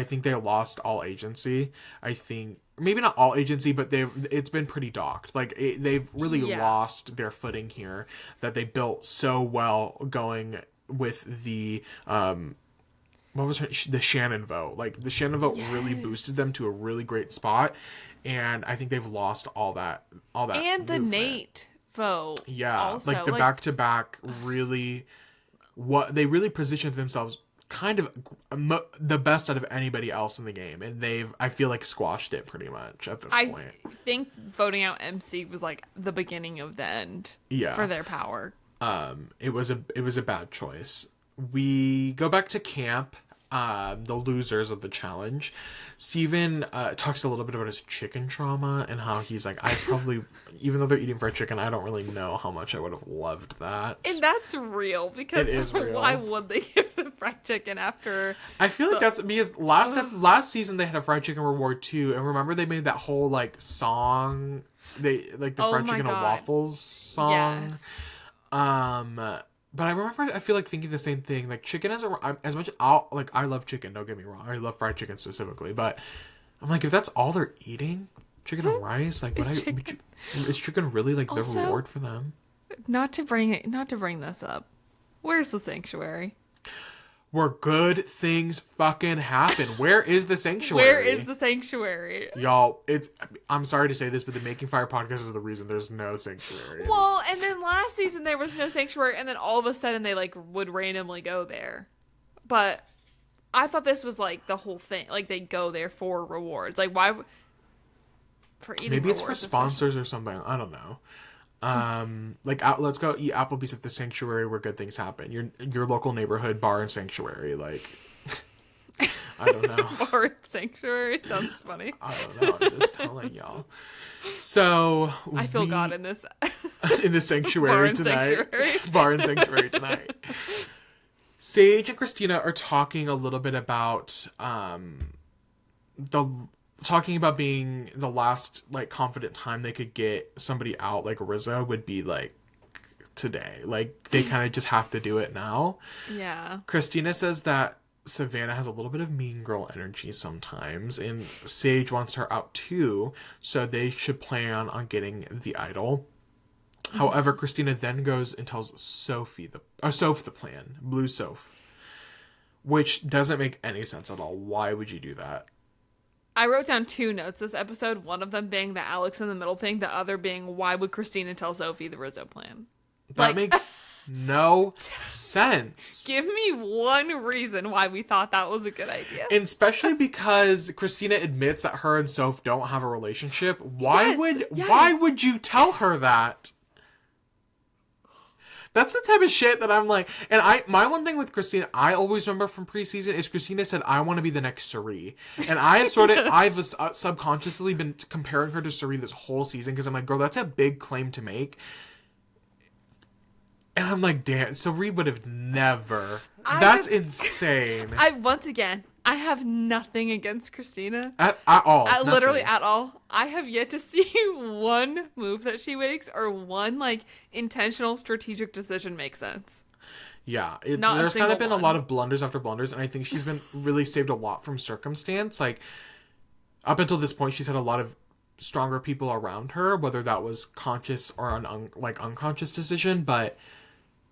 think they lost all agency. I think maybe not all agency, but it's been pretty docked. Like they've really lost their footing here that they built so well going with the what was the Shannon vote. Like the Shannon vote really boosted them to a really great spot, and I think they've lost all that and the movement. Nate vote. Yeah, also. like the back-to-back really they really positioned themselves kind of the best out of anybody else in the game, and I feel like squashed it pretty much at this point. I think voting out MC was like the beginning of the end for their power. It was a bad choice. We go back to camp, the losers of the challenge. Steven talks a little bit about his chicken trauma and how he's like, I probably, even though they're eating fried chicken, I don't really know how much I would have loved that. And that's real, because it is real. Why would they give them fried chicken after? I feel like that's because last season they had a fried chicken reward too, and remember they made that whole like song, the fried chicken and waffles song. Yes. But I feel like thinking the same thing. Like chicken as much I love chicken. Don't get me wrong. I love fried chicken specifically. But I'm like, if that's all they're eating, chicken and rice, like is chicken really like also, the reward for them? Not to bring this up. Where's the sanctuary? Where good things fucking happen. Where is the sanctuary? Where is the sanctuary? Y'all, I'm sorry to say this, but the Making Fire podcast is the reason there's no sanctuary. Well, and then last season there was no sanctuary, and then all of a sudden they like would randomly go there. But I thought this was like the whole thing. Like they go there for rewards. Like why? For eating maybe rewards, it's for sponsors or something. I don't know. Let's go eat Applebee's at the sanctuary where good things happen. Your local neighborhood bar and sanctuary, like I don't know. Bar and sanctuary sounds funny. I don't know. I'm just telling y'all. So I feel God in this in the sanctuary tonight. Bar and sanctuary tonight. Sage and Christina are talking a little bit about talking about being the last like confident time they could get somebody out like Rizzo would be like today. Like they kind of just have to do it now. Yeah. Christina says that Savannah has a little bit of mean girl energy sometimes, and Sage wants her out too, so they should plan on getting the idol. Mm-hmm. However, Christina then goes and tells Soph the plan, Blue Soph, which doesn't make any sense at all. Why would you do that? I wrote down 2 notes this episode, one of them being the Alex in the middle thing, the other being why would Christina tell Sophie the Rizzo plan? That makes no sense. Give me one reason why we thought that was a good idea. And especially because Christina admits that her and Soph don't have a relationship. Why would you tell her that? That's the type of shit that I'm like, and my one thing with Christina, I always remember from preseason is Christina said, I want to be the next Suri. And I've subconsciously been comparing her to Suri this whole season because I'm like, girl, that's a big claim to make. And I'm like, damn, Suri would have never. That's insane. I have nothing against Christina. At all. Literally at all. I have yet to see one move that she makes or one, like, intentional strategic decision make sense. Yeah. There's kind of been a lot of blunders after blunders, and I think she's been really saved a lot from circumstance. Like, up until this point, she's had a lot of stronger people around her, whether that was conscious or an unconscious decision, but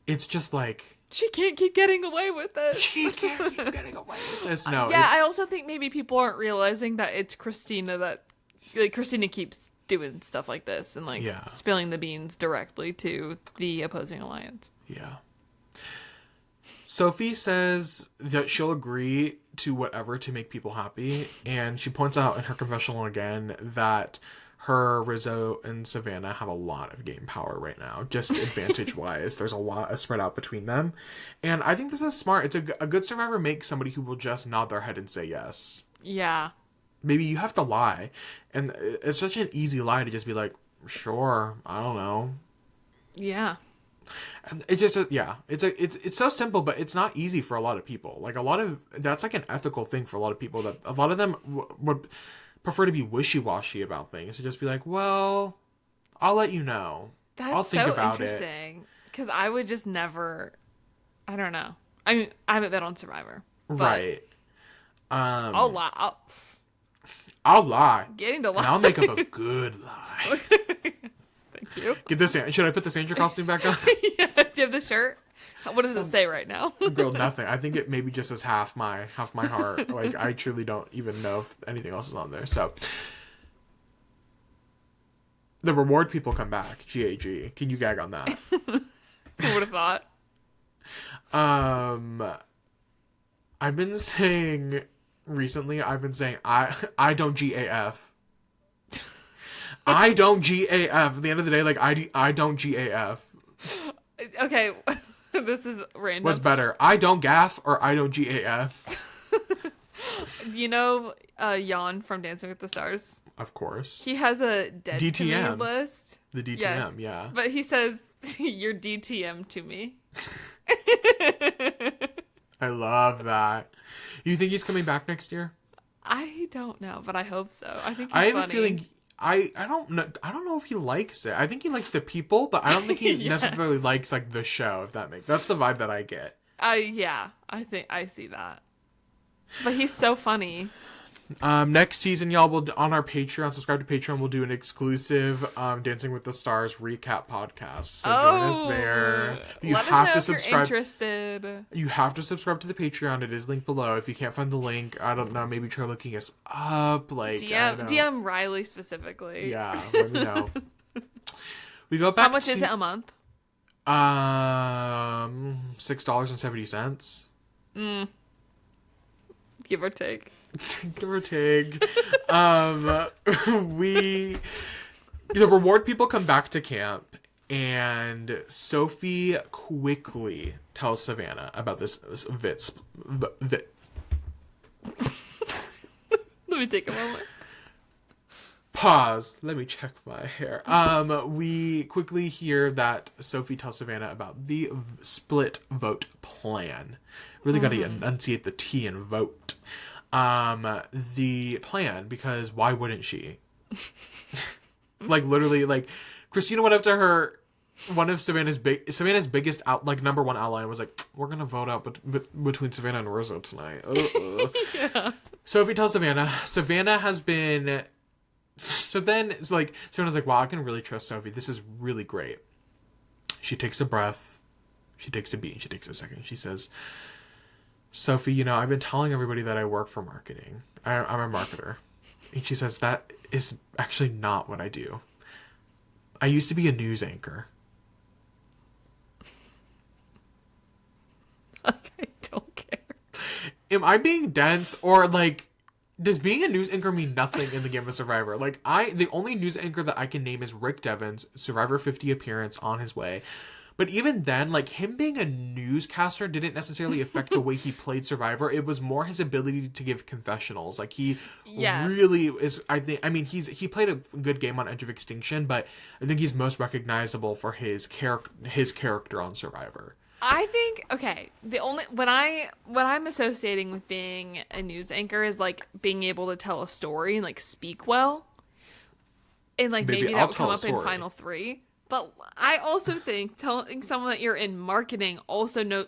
it's just like... She can't keep getting away with this. She can't keep getting away with this. No. Yeah, I also think maybe people aren't realizing that it's Christina that... Like, Christina keeps doing stuff like this and, like, spilling the beans directly to the opposing alliance. Yeah. Sophie says that she'll agree to whatever to make people happy. And she points out in her confessional again that her, Rizzo, and Savannah have a lot of game power right now, just advantage-wise. There's a lot spread out between them. And I think this is smart. It's a good survivor makes somebody who will just nod their head and say yes. Yeah. Maybe you have to lie. And it's such an easy lie to just be like, sure, I don't know. Yeah. And it just, it's so simple, but it's not easy for a lot of people. Like, that's like an ethical thing for a lot of people, that a lot of them would prefer to be wishy-washy about things, to just be like, well, I'll let you know. I'll think about it. That's so interesting. Because I would just never, I don't know. I mean, I haven't been on Survivor. Right. I'll lie. I'll lie. Getting to lie. And I'll make up a good lie. Thank you. Get this. Should I put the Sandra costume back on? Yeah. Do you have the shirt? What does it say right now? Girl, nothing. I think it maybe just says half my heart. Like, I truly don't even know if anything else is on there. So, the reward people come back. GAG. Can you gag on that? Who would have thought? I've been saying recently. I don't GAF. I don't GAF. At the end of the day, like I don't GAF. Okay. This is random. What's better? I don't gaff or I don't GAF? You know Jan from Dancing with the Stars? Of course. He has a dead DTM. to me list. The DTM, yes. yeah. But he says, you're DTM to me. I love that. You think he's coming back next year? I don't know, but I hope so. I think he's I have funny. a feeling... I don't know if he likes it. I think he likes the people, but I don't think he Yes. necessarily likes like the show. If that's the vibe that I get. Yeah, I think I see that. But he's so funny. Next season, y'all will on our Patreon. Subscribe to Patreon. We'll do an exclusive Dancing with the Stars recap podcast. So join us there. You let have us to know if subscribe. you're interested. You have to subscribe to the Patreon. It is linked below. If you can't find the link, I don't know. Maybe try looking us up. Like DM Riley specifically. Yeah, let me know. We go back. How much is it a month? $6.70. Give or take. Give or take. The reward people come back to camp, and Sophie quickly tells Savannah about this vit. Let me take a moment. Pause. Let me check my hair. We quickly hear that Sophie tells Savannah about the split vote plan. Really got to enunciate the T in vote. The plan, because why wouldn't she? Like literally, like Christina went up to her. One of Savannah's biggest number one ally was like, "We're gonna vote out between Savannah and Rizzo tonight." Yeah. Sophie tells Savannah. Savannah has been. So then it's like Savannah's like, "Wow, I can really trust Sophie. This is really great." She takes a breath. She takes a beat. She takes a second. She says, "Sophie, I've been telling everybody that I work for marketing. I'm a marketer." And she says, "That is actually not what I do. I used to be a news anchor." I don't care. Am I being dense, or like, does being a news anchor mean nothing in the game of Survivor? Like, the only news anchor that I can name is Rick Devens, Survivor 50 appearance on his way. But even then, like, him being a newscaster didn't necessarily affect the way he played Survivor. It was more his ability to give confessionals. Like, he really is, he played a good game on Edge of Extinction, but I think he's most recognizable for his character on Survivor. I think, okay, what I'm associating with being a news anchor is, like, being able to tell a story and, like, speak well. And, like, maybe that will come up in Final 3. But I also think telling someone that you're in marketing also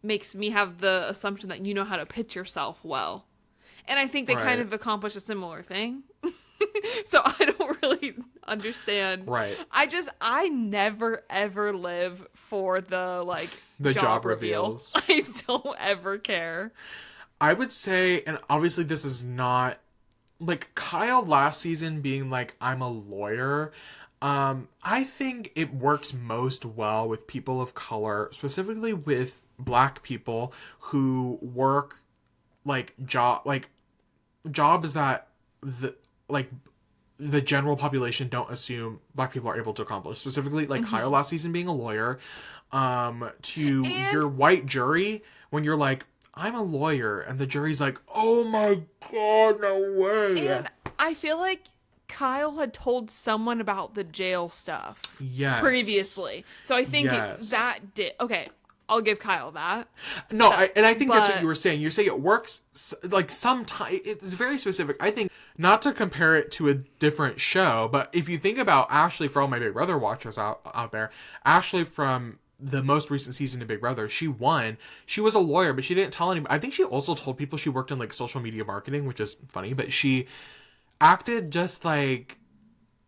makes me have the assumption that you know how to pitch yourself well. And I think they kind of accomplish a similar thing. So I don't really understand. Right. I never ever live for the job reveals. I don't ever care. I would say, and obviously this is not like Kyle last season being like, I'm a lawyer. I think it works most well with people of color, specifically with Black people who work jobs that the general population don't assume Black people are able to accomplish. Specifically, Kyle last season being a lawyer, your white jury, when you're like, I'm a lawyer, and the jury's like, oh my God, no way. And I feel like Kyle had told someone about the jail stuff previously. So I think that did. Okay, I'll give Kyle that. No, I think that's what you were saying. You're saying it works, like, sometimes. It's very specific. I think, not to compare it to a different show, but if you think about Ashley, for all my Big Brother watchers out there, Ashley from the most recent season of Big Brother, she won. She was a lawyer, but she didn't tell anybody. I think she also told people she worked in like social media marketing, which is funny, but she acted just like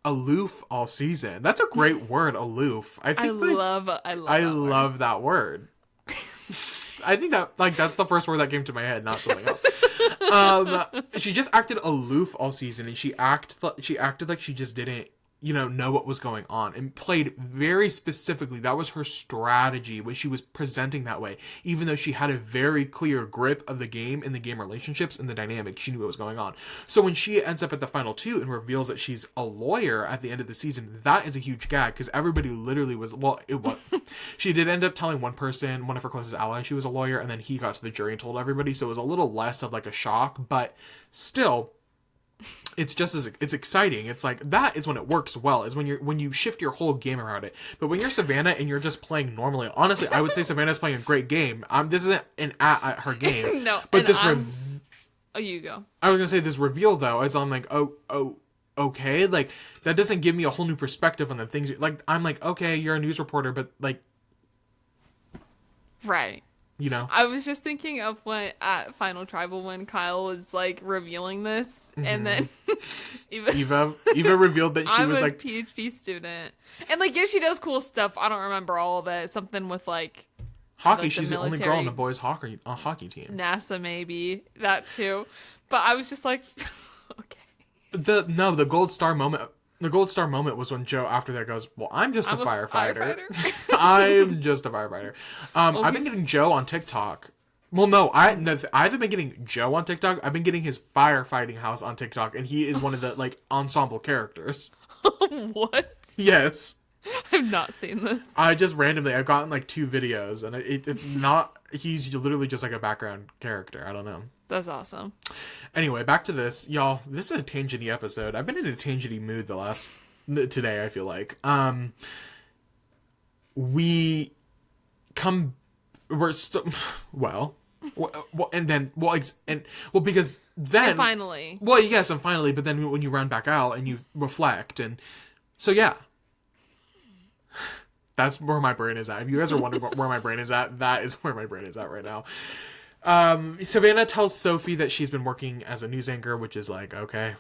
aloof all season. That's a great word, aloof. I love that word. I think that like that's the first word that came to my head, not something else. She just acted aloof all season, and she acted like she just didn't, know what was going on, and played very specifically. That was her strategy when she was presenting that way, even though she had a very clear grip of the game and the game relationships and the dynamic. She knew what was going on. So when she ends up at the final two and reveals that she's a lawyer at the end of the season, that is a huge gag, because everybody literally was, she did end up telling one person, one of her closest allies, she was a lawyer, and then he got to the jury and told everybody, so it was a little less of like a shock, but still, it's just it's exciting. It's like, that is when it works well, is when you shift your whole game around it. But when you're Savannah and you're just playing normally, honestly, I would say Savannah's playing a great game. This isn't an at her game. No, but this you go. I was gonna say this reveal though, is I'm like, oh, okay, like that doesn't give me a whole new perspective on the things. Like I'm like, okay, you're a news reporter, but like, right. I was just thinking of when at Final Tribal, when Kyle was like revealing this, and then Eva revealed that she was like PhD student, and like, yeah, she does cool stuff. I don't remember all of it. Something with like hockey. Like, she's the only girl on the boys hockey team. NASA, maybe that too. But I was just like, okay. The gold star moment. The gold star moment was when Joe, after that, goes, well, I'm just a firefighter. I'm just a firefighter. I've been getting Joe on TikTok. Well, no, I haven't been getting Joe on TikTok. I've been getting his firefighting house on TikTok, and he is one of the, like, ensemble characters. What? Yes. I've not seen this. I've gotten, like, 2 videos, and it's not, he's literally just, like, a background character. I don't know. That's awesome. Anyway, back to this. Y'all, this is a tangent-y episode. I've been in a tangent-y mood today, I feel like. We're still, because then... And finally. Well, yes, and finally, but then when you run back out and you reflect, and so yeah. That's where my brain is at. If you guys are wondering where my brain is at, that is where my brain is at right now. Savannah tells Sophie that she's been working as a news anchor, which is like, okay.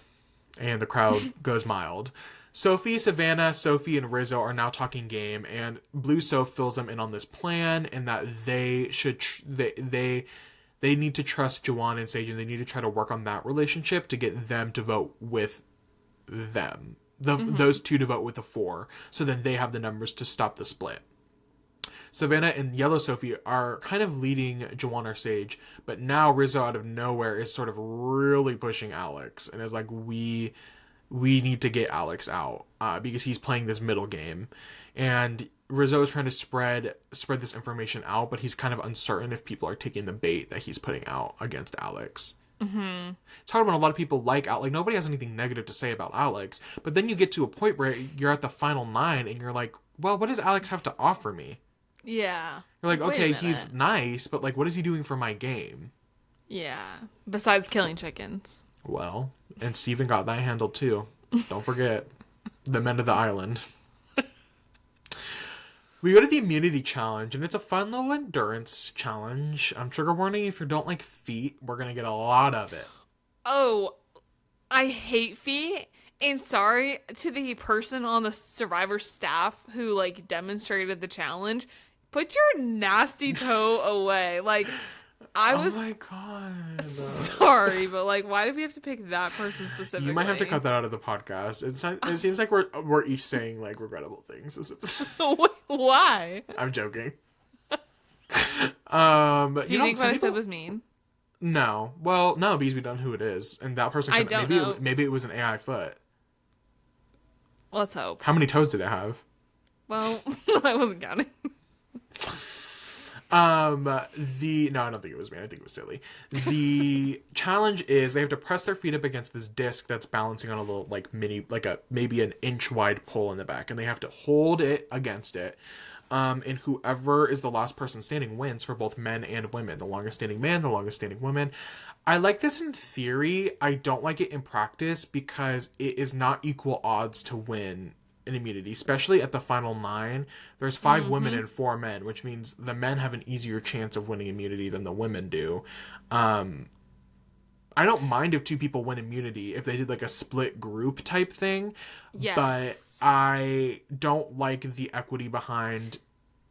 And the crowd goes mild. Savannah, Sophie, and Rizzo are now talking game, and Blue Soph fills them in on this plan, and that they should, they need to trust Juwan and Sage, and they need to try to work on that relationship to get them to vote with them. Those two to vote with the 4, so then they have the numbers to stop the split. Savannah and Yellow Sophie are kind of leading Juwan or Sage, but now Rizzo out of nowhere is sort of really pushing Alex, and is like, we need to get Alex out, because he's playing this middle game, and Rizzo is trying to spread this information out, but he's kind of uncertain if people are taking the bait that he's putting out against Alex. Mm-hmm. It's hard when a lot of people like nobody has anything negative to say about Alex, but then you get to a point where you're at the final 9 and you're like, well, what does Alex have to offer me? Yeah. You're like, okay, he's nice, but like, what is he doing for my game? Yeah. Besides killing chickens. Well, and Steven got that handled too. Don't forget. The men of the island. We go to the immunity challenge, and it's a fun little endurance challenge. Trigger warning, if you don't like feet, we're going to get a lot of it. Oh, I hate feet. And sorry to the person on the Survivor staff who, like, demonstrated the challenge. Put your nasty toe away. Like, I was... Oh my god. Sorry, but, like, why do we have to pick that person specifically? You might have to cut that out of the podcast. It seems like we're each saying, like, regrettable things. Why? I'm joking. Do you think what I said was mean? No. Well, no, because we don't know who it is. And that person... I don't know. Maybe it was an AI foot. Let's hope. How many toes did it have? Well, I wasn't counting. No, I don't think it was me. I think it was silly. The challenge is they have to press their feet up against this disc that's balancing on a little, like, maybe an inch wide pole in the back, and they have to hold it against it. And whoever is the last person standing wins for both men and women. The longest standing man, the longest standing woman. I like this in theory. I don't like it in practice because it is not equal odds to win an immunity, especially at the final 9. There's 5 women and 4 men, which means the men have an easier chance of winning immunity than the women do. I don't mind if 2 people win immunity if they did like a split group type thing. Yes. But I don't like the equity behind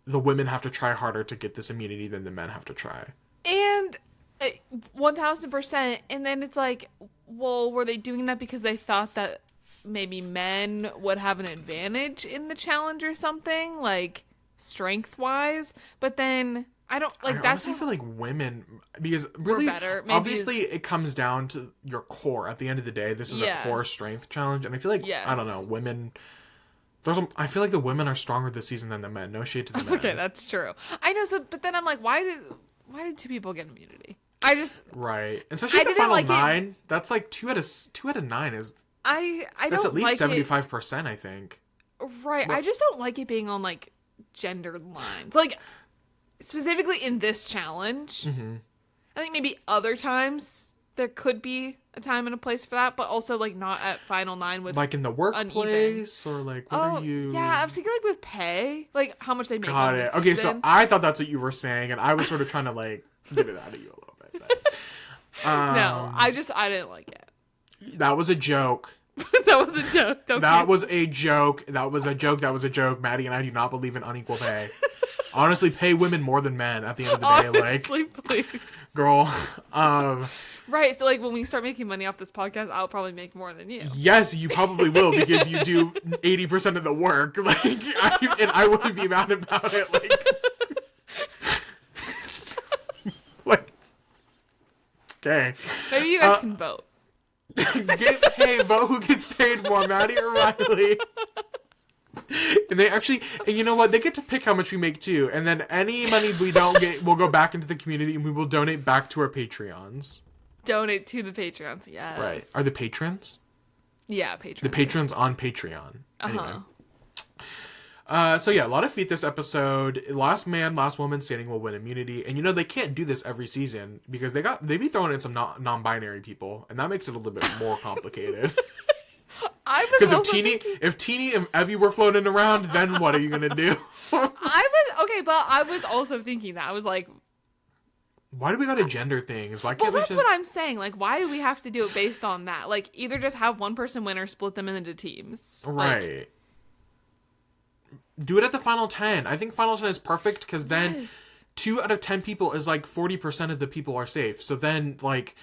the women have to try harder to get this immunity than the men have to try. And 1000%. And then it's like, well, were they doing that because they thought that maybe men would have an advantage in the challenge or something, like strength wise? But then I don't like. I honestly feel like women, because really, we're better. Maybe obviously, it comes down to your core. At the end of the day, this is a core strength challenge, and I feel like I don't know, women. I feel like the women are stronger this season than the men. No shade to the men. Okay, that's true. I know. So, but then I'm like, why did 2 people get immunity? I just right, especially at the final 9. That's like 2 out of 9 is. I don't. That's at least 75%. I think. Right. Well, I just don't like it being on like gendered lines. Like. Specifically in this challenge, I think maybe other times there could be a time and a place for that, but also like not at final 9 with like in the workplace or like what are you? Yeah, I was thinking like with pay, like how much they make. Got it. Okay, so I thought that's what you were saying, and I was sort of trying to like get it out of you a little bit. But, no, I didn't like it. That was a joke. That was a joke. That was a joke. That was a joke. That was a joke. Maddie and I do not believe in unequal pay. Honestly, pay women more than men at the end of the day. Honestly, like, please. Girl. Right, so like when we start making money off this podcast, I'll probably make more than you. Yes, you probably will because you do 80% of the work. Like, and I wouldn't be mad about it. Like, okay. Maybe you guys can vote. Get paid. Vote who gets paid more, Maddie or Riley. And they actually, and you know what? They get to pick how much we make too. And then any money we don't get will go back into the community and we will donate back to our Patreons. Donate to the Patreons, yes. Right. Are the patrons? Yeah, patrons. The patrons on Patreon. Anyway. So yeah, a lot of feet this episode. Last man, last woman standing will win immunity. And you know, they can't do this every season because they be throwing in some non-binary people. And that makes it a little bit more complicated. Because if Teeny and Evie were floating around, then what are you gonna do? But I was also thinking that. I was like, why do we gotta gender things? Why can't that's what I'm saying. Like, why do we have to do it based on that? Like, either just have one person win or split them into teams. Right. Like, do it at the final 10. I think final 10 is perfect because then 2 out of 10 people is like 40% of the people are safe. So then, like,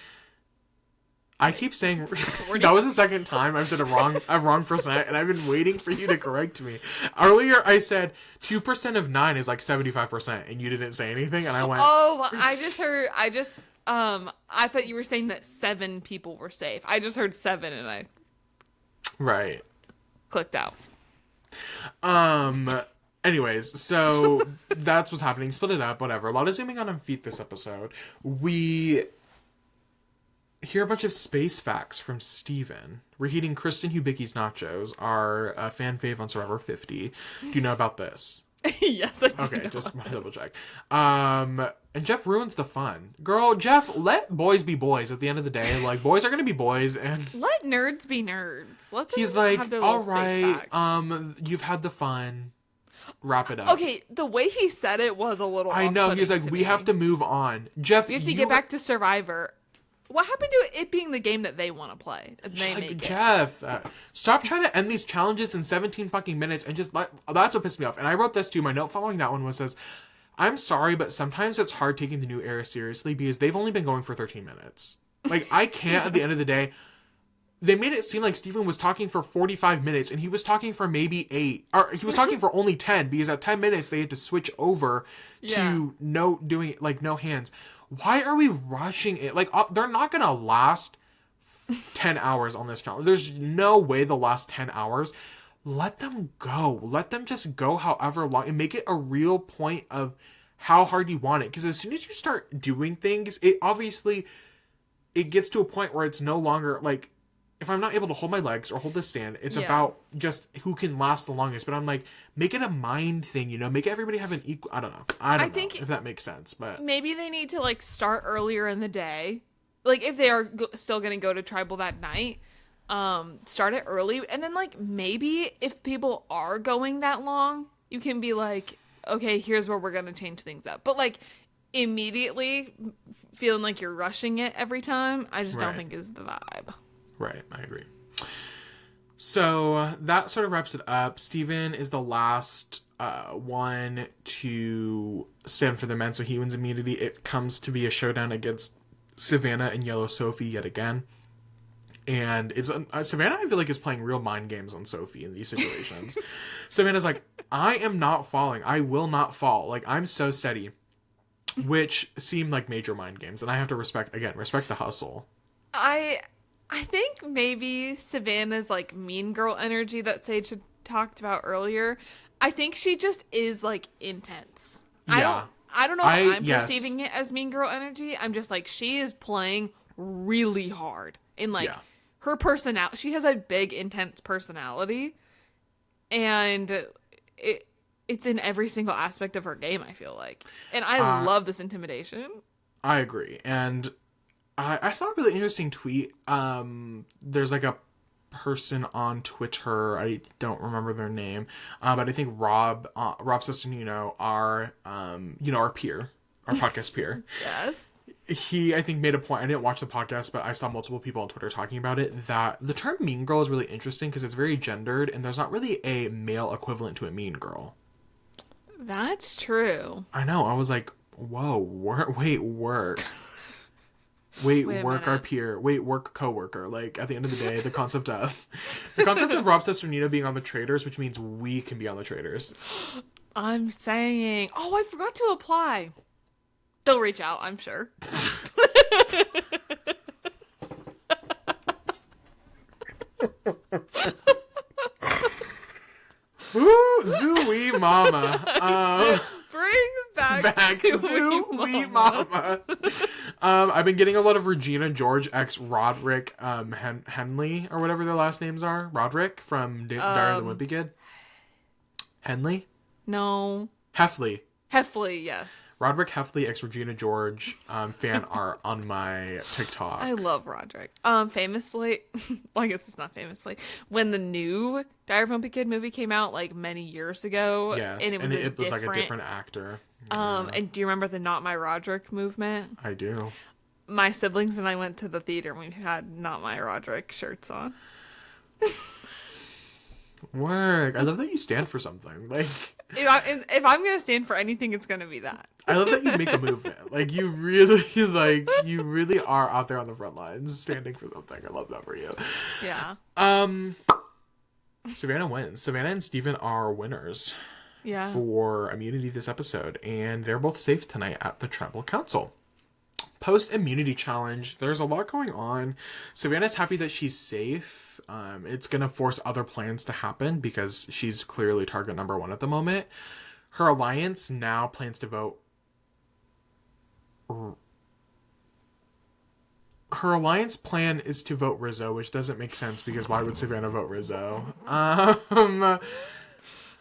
I keep saying that was the second time I've said a wrong percent, and I've been waiting for you to correct me. Earlier, I said 2% of 9 is like 75%, and you didn't say anything, and I went. Oh, I thought you were saying that 7 people were safe. I just heard 7, and I clicked out. Anyways, so that's what's happening. Split it up, whatever. A lot of zooming on feet this episode. We hear a bunch of space facts from Steven. We're eating Kristen Hubicki's nachos, our fan fave on Survivor 50. Do you know about this? Yes, I do. Okay, just want to double check. And Jeff ruins the fun. Girl, Jeff, let boys be boys at the end of the day. Like, boys are going to be boys, and let nerds be nerds. Let them he's like, have their all right, you've had the fun. Wrap it up. Okay, the way he said it was a little I know, he's like, we have to move on. Jeff, we have to get back to Survivor. What happened to it being the game that they want to play? Jeff, stop trying to end these challenges in 17 fucking minutes and just let. That's what pissed me off. And I wrote this too. My note following that one says, I'm sorry, but sometimes it's hard taking the new era seriously because they've only been going for 13 minutes. Like, I can't at the end of the day. They made it seem like Steven was talking for 45 minutes and he was talking for maybe 8. Or he was talking for only 10 because at 10 minutes they had to switch over to no hands. Why are we rushing it? Like, they're not going to last 10 hours on this challenge. There's no way they'll last 10 hours. Let them go. Let them just go however long and make it a real point of how hard you want it. Because as soon as you start doing things, it gets to a point where it's no longer like, if I'm not able to hold my legs or hold the stand, it's about just who can last the longest. But I'm like, make it a mind thing, you know? Make everybody have an equal. I don't know. I don't know if that makes sense, but maybe they need to like start earlier in the day. Like if they are still going to go to tribal that night, start it early, and then like maybe if people are going that long, you can be like, okay, here's where we're gonna change things up. But like immediately feeling like you're rushing it every time, I just don't think is the vibe. Right, I agree. So that sort of wraps it up. Steven is the last one to stand for the men, so he wins immunity. It comes to be a showdown against Savannah and Yellow Sophie yet again. And it's Savannah, I feel like, is playing real mind games on Sophie in these situations. Savannah's like, I am not falling. I will not fall. Like, I'm so steady. Which seem like major mind games. And I have to respect the hustle. I think maybe Savannah's like mean girl energy that Sage had talked about earlier. I think she just is like intense. Yeah. I don't know if I'm perceiving it as mean girl energy. I'm just like, she is playing really hard. And like her personality, she has a big, intense personality. And it's in every single aspect of her game, I feel like. And I love this intimidation. I agree. And I saw a really interesting tweet. There's like a person on Twitter, I don't remember their name, but I think Rob Sesternino, our peer, our podcast peer. Yes. He, I think, made a point. I didn't watch the podcast, but I saw multiple people on Twitter talking about it, that the term mean girl is really interesting because it's very gendered and there's not really a male equivalent to a mean girl. That's true. I know. I was like, whoa, work. Wait, work our peer. Wait, work coworker. Like, at the end of the day, the concept of Rob Sesternino being on the Traders, which means we can be on the Traders. I'm saying, I forgot to apply. They'll reach out, I'm sure. Ooh, Zooey Mama. Bring back Zooey Mama. I've been getting a lot of Regina George x Roderick Henley, or whatever their last names are. Roderick from Diary of the Wimpy Kid. Henley? No. Heffley, yes. Roderick Heffley x Regina George fan art on my TikTok. I love Roderick. Famously, well, I guess it's not famously, when the new Diary of a Wimpy Kid movie came out like many years ago. Yes, and it was like a different actor. And do you remember the Not My Roderick movement? I do. My siblings and I went to the theater and we had Not My Roderick shirts on. Work. I love that you stand for something. Like, if I'm gonna stand for anything, it's gonna be that. I love that you make a movement. Like, you really are out there on the front lines, standing for something. I love that for you. Yeah. Savannah wins. Savannah and Steven are winners. Yeah. For immunity this episode, and they're both safe tonight at the Tribal Council. Post immunity challenge. There's a lot going on. Savannah's happy that she's safe. It's gonna force other plans to happen because she's clearly target number one at the moment. Her alliance now plans to vote. Her alliance plan is to vote Rizzo, which doesn't make sense because why would Savannah vote Rizzo?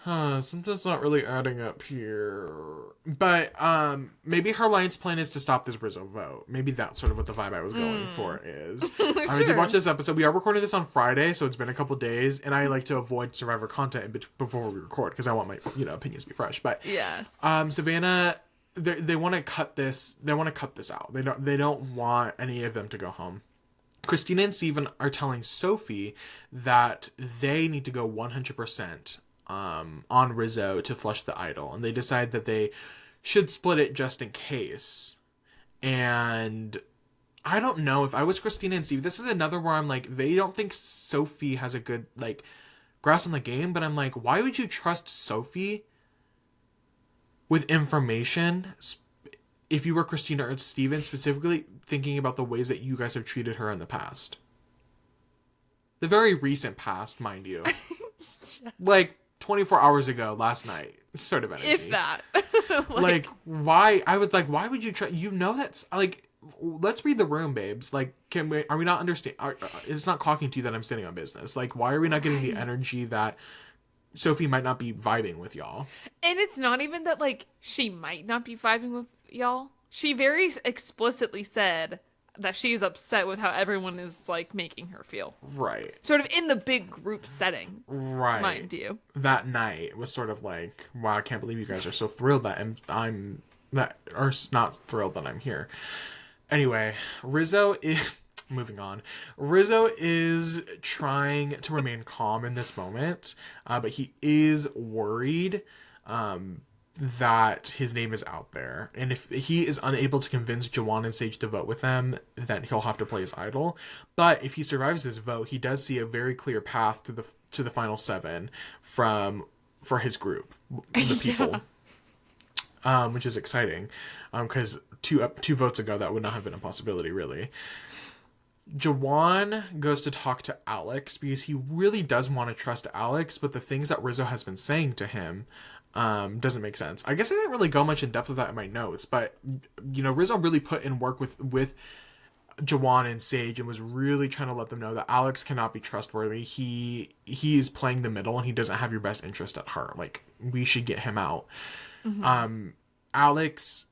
Something's not really adding up here. But maybe her alliance plan is to stop this Rizzo vote. Maybe that's sort of what the vibe I was going for is. Sure. I did watch this episode. We are recording this on Friday, so it's been a couple days, and I like to avoid Survivor content before we record because I want my opinions to be fresh. But yes, Savannah, they want to cut this. They want to cut this out. They don't want any of them to go home. Christina and Steven are telling Sophie that they need to go 100%. On Rizzo to flush the idol, and they decide that they should split it just in case. And I don't know, if I was Christina and Steve, this is another where I'm like, they don't think Sophie has a good like grasp on the game, but I'm like, why would you trust Sophie with information if you were Christina or Steven, specifically thinking about the ways that you guys have treated her in the past? The very recent past, mind you. Yes. Like 24 hours ago, last night, sort of energy. If that. like, why? I would like, why would you try? That's like, let's read the room, babes. Like, are we not understand? It's not clocking to you that I'm standing on business. Like, why are we not getting the energy that Sophie might not be vibing with y'all? And it's not even that, like, she might not be vibing with y'all. She very explicitly said, that she's upset with how everyone is like making her feel. Right. Sort of in the big group setting. Right. Mind you. That night was sort of like, wow, I can't believe you guys are so thrilled that I'm that are not thrilled that I'm here. Anyway, Rizzo is moving on. Rizzo is trying to remain calm in this moment, but he is worried that his name is out there. And if he is unable to convince Jawan and Sage to vote with them, then he'll have to play his idol. But if he survives this vote, he does see a very clear path to the final 7 for his group, the people. Yeah. Which is exciting, because two votes ago that would not have been a possibility, really. Jawan goes to talk to Alex because he really does want to trust Alex, but the things that Rizzo has been saying to him doesn't make sense. I guess I didn't really go much in depth with that in my notes, but Rizzo really put in work with Jawan and Sage and was really trying to let them know that Alex cannot be trustworthy. He's playing the middle and he doesn't have your best interest at heart. Like, we should get him out. Mm-hmm. Alex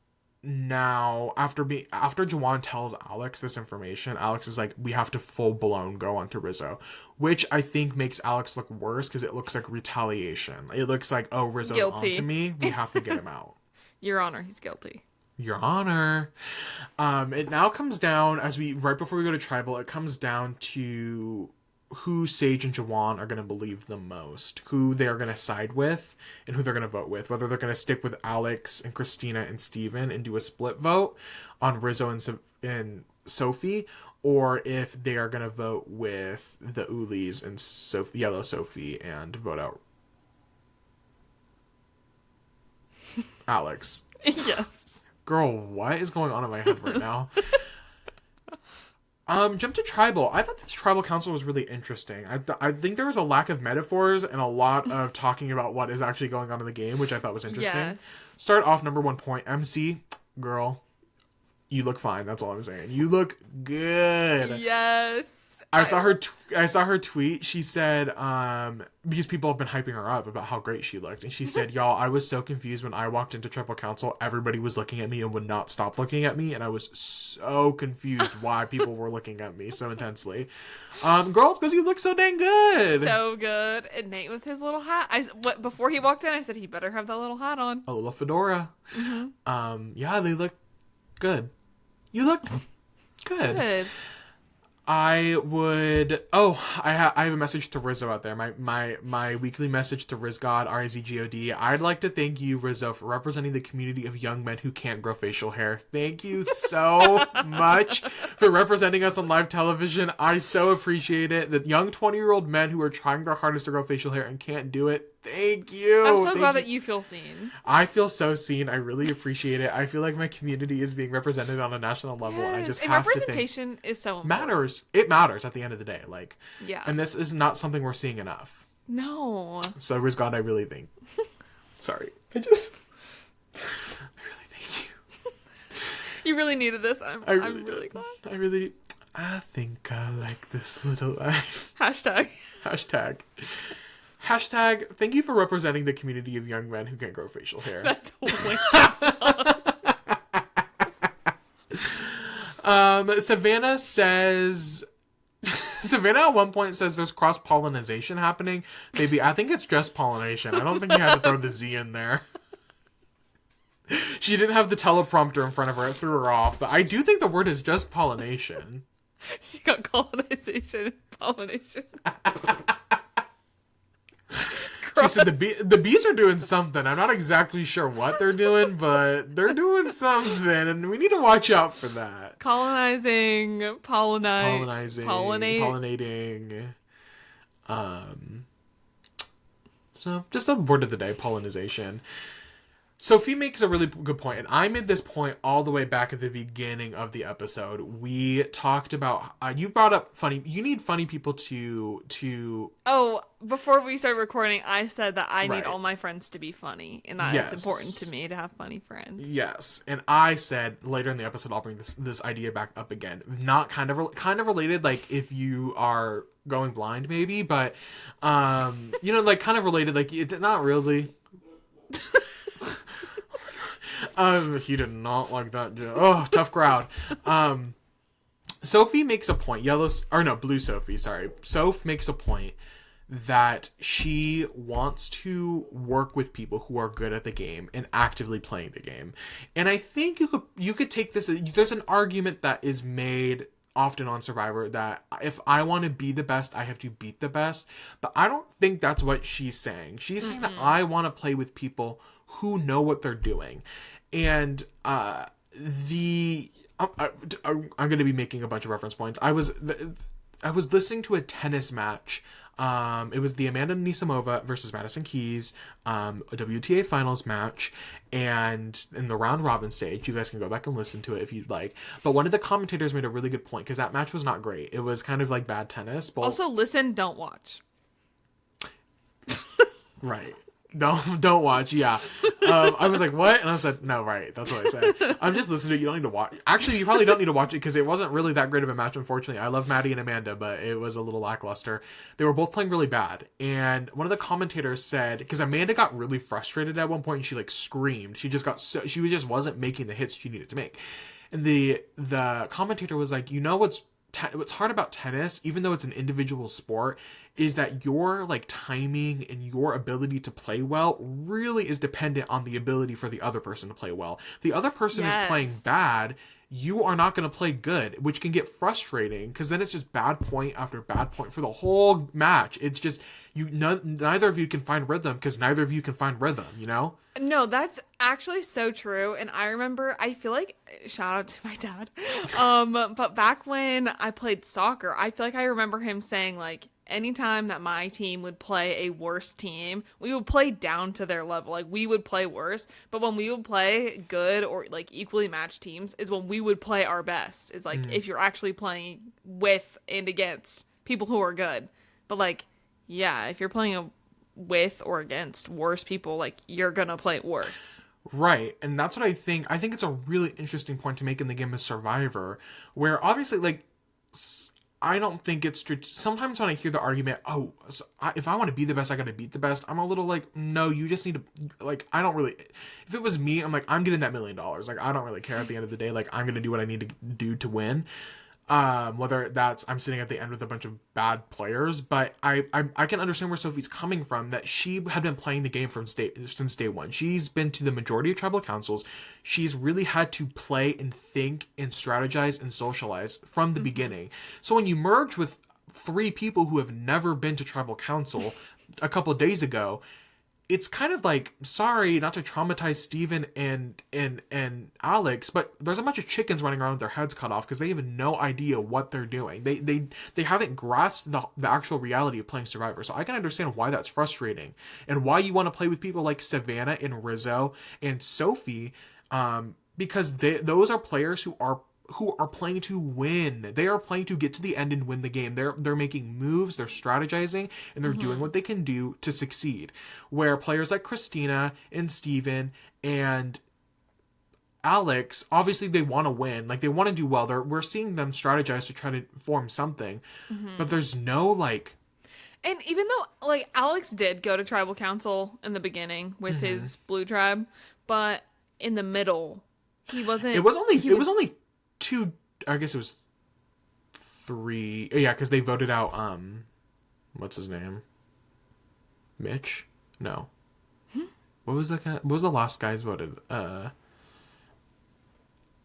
now, after Jawan tells Alex this information, Alex is like, we have to full blown go onto Rizzo, which I think makes Alex look worse because it looks like retaliation. It looks like, oh, Rizzo's guilty. onto me, we have to get him out. Your Honor, he's guilty. Your Honor. It now comes down, right before we go to Tribal, it comes down to who Sage and Jawan are going to believe the most, who they are going to side with, and who they're going to vote with. Whether they're going to stick with Alex and Christina and Steven and do a split vote on Rizzo and Sophie, or if they are going to vote with the Ulis and Yellow Sophie and vote out Alex. Yes. Girl, what is going on in my head right now? Jump to Tribal. I thought this Tribal Council was really interesting. I think there was a lack of metaphors and a lot of talking about what is actually going on in the game, which I thought was interesting. Yes. Start off, number 1 point. MC, girl, you look fine. That's all I'm saying. You look good. Yes. I saw her tweet. She said, because people have been hyping her up about how great she looked. And she said, y'all, I was so confused when I walked into Tribal Council. Everybody was looking at me and would not stop looking at me. And I was so confused why people were looking at me so intensely. Girls, because you look so dang good. So good. And Nate with his little hat. Before he walked in, I said he better have that little hat on. A little fedora. Mm-hmm. Yeah, they look good. You look good. I have a message to Rizzo out there. My weekly message to Rizgod, RIZGOD. I'd like to thank you, Rizzo, for representing the community of young men who can't grow facial hair. Thank you so much for representing us on live television. I so appreciate it. The young 20-year-old men who are trying their hardest to grow facial hair and can't do it. Thank you. I'm so glad that you feel seen. I feel so seen. I really appreciate it. I feel like my community is being represented on a national level. Yes. And I just and have representation is so important. Matters. It matters at the end of the day. Like, yeah. And this is not something we're seeing enough. No. So, Rizgod, I really think. Sorry. I really thank you. You really needed this. I'm really glad. I think I like this little life. Hashtag. Hashtag, thank you for representing the community of young men who can't grow facial hair. That's Savannah at one point says there's cross-pollination happening. Maybe, I think it's just pollination. I don't think you have to throw the Z in there. She didn't have the teleprompter in front of her. It threw her off. But I do think the word is just pollination. She got colonization and pollination. She said the bees are doing something. I'm not exactly sure what they're doing, but they're doing something, and we need to watch out for that. Pollinating. So just a word of the day, pollination. Sophie makes a really good point, and I made this point all the way back at the beginning of the episode. We talked about you brought up funny. You need funny people to. Oh, before we started recording, I said that I need all my friends to be funny, and that it's important to me to have funny friends. Yes, and I said later in the episode I'll bring this idea back up again. Not kind of related, like if you are going blind, maybe, but like kind of related, like not really. He did not like that joke. Oh, tough crowd. Sophie makes a point. Blue Sophie, sorry. Soph makes a point that she wants to work with people who are good at the game and actively playing the game. And I think you could take this. There's an argument that is made often on Survivor that if I want to be the best, I have to beat the best. But I don't think that's what she's saying. She's saying that I want to play with people who know what they're doing. And I'm going to be making a bunch of reference points. I was listening to a tennis match. It was the Amanda Anisimova versus Madison Keys, a WTA finals match, and in the round robin stage, you guys can go back and listen to it if you'd like. But one of the commentators made a really good point because that match was not great. It was kind of like bad tennis. But also, listen, don't watch. Right. Don't watch. Yeah. I was like, what? And I said, no, right. That's what I said. I'm just listening to it. You don't need to watch. Actually, you probably don't need to watch it because it wasn't really that great of a match, unfortunately. I love Maddie and Amanda, but it was a little lackluster. They were both playing really bad. And one of the commentators said, because Amanda got really frustrated at one point and she like screamed. She just wasn't making the hits she needed to make. And the commentator was like, what's hard about tennis, even though it's an individual sport, is that your like timing and your ability to play well really is dependent on the ability for the other person to play well. If the other person is playing bad, you are not going to play good, which can get frustrating because then it's just bad point after bad point for the whole match. It's just neither of you can find rhythm because neither of you can find rhythm, No, that's actually so true. And I remember, I feel like, shout out to my dad. But back when I played soccer, I feel like I remember him saying like, anytime that my team would play a worse team, we would play down to their level. Like we would play worse, but when we would play good or like equally matched teams is when we would play our best. Is like if you're actually playing with and against people who are good. But like, yeah, if you're playing with or against worse people, like you're gonna play worse. Right. And that's what I think it's a really interesting point to make in the game of Survivor, where obviously like I don't think it's sometimes when I hear the argument, if I want to be the best, I got to beat the best. I'm a little like, no, you just need to like, I don't really, if it was me, I'm like, I'm getting that $1 million. Like, I don't really care at the end of the day. Like, I'm going to do what I need to do to win. Whether that's I'm sitting at the end with a bunch of bad players, but I can understand where Sophie's coming from, that she had been playing the game since day one. She's been to the majority of tribal councils. She's really had to play and think and strategize and socialize from the beginning. So when you merge with 3 people who have never been to tribal council a couple of days ago, it's kind of like, sorry, not to traumatize Steven and Alex, but there's a bunch of chickens running around with their heads cut off because they have no idea what they're doing. They haven't grasped the actual reality of playing Survivor. So I can understand why that's frustrating and why you want to play with people like Savannah and Rizzo and Sophie, because those are players who are playing to win. They are playing to get to the end and win the game. They're making moves, they're strategizing, and they're doing what they can do to succeed. Where players like Christina and Steven and Alex, obviously they want to win. Like they want to do well. We're seeing them strategize to try to form something. But there's no like... And even though like Alex did go to tribal council in the beginning with his blue tribe, but in the middle he wasn't... It was only 2, I guess it was 3. Yeah, because they voted out what's his name? Mitch? No. What was the last guy's voted?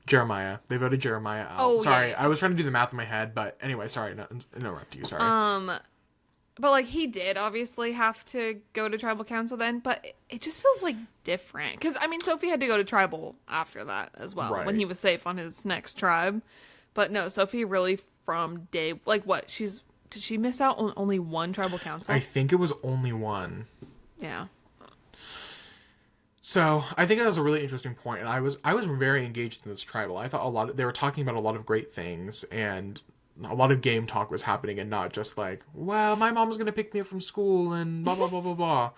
Jeremiah. They voted Jeremiah out. Oh, sorry, yeah. I was trying to do the math in my head, but anyway, sorry, interrupt you, sorry. But like he did obviously have to go to tribal council then, but it just feels like different. Because I mean, Sophie had to go to tribal after that as well, right, when he was safe on his next tribe. But no, Sophie really from day, like what, did she miss out on only one tribal council? I think it was only one. Yeah. So I think that was a really interesting point, and I was very engaged in this tribal. I thought they were talking about a lot of great things, and a lot of game talk was happening, and not just like, well, my mom's gonna pick me up from school and blah blah blah blah blah.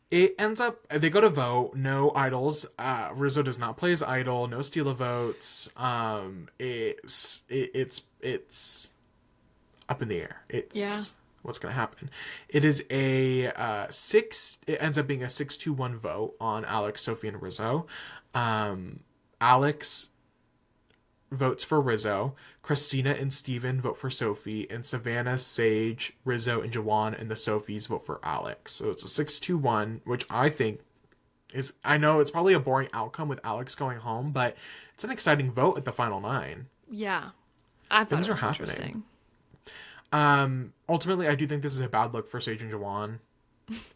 It ends up they go to vote, no idols. Rizzo does not play his idol, no steal of votes. It's up in the air. It's what's gonna happen. It is it ends up being a 6-2-1 vote on Alex, Sophie, and Rizzo. Alex votes for Rizzo. Christina and Steven vote for Sophie. And Savannah, Sage, Rizzo, and Jawan and the Sophies vote for Alex. So it's a 6-2-1, which I think is... I know it's probably a boring outcome with Alex going home, but it's an exciting vote at the final 9. Yeah. I thought Things it are was happening. interesting. Ultimately, I do think this is a bad look for Sage and Jawan.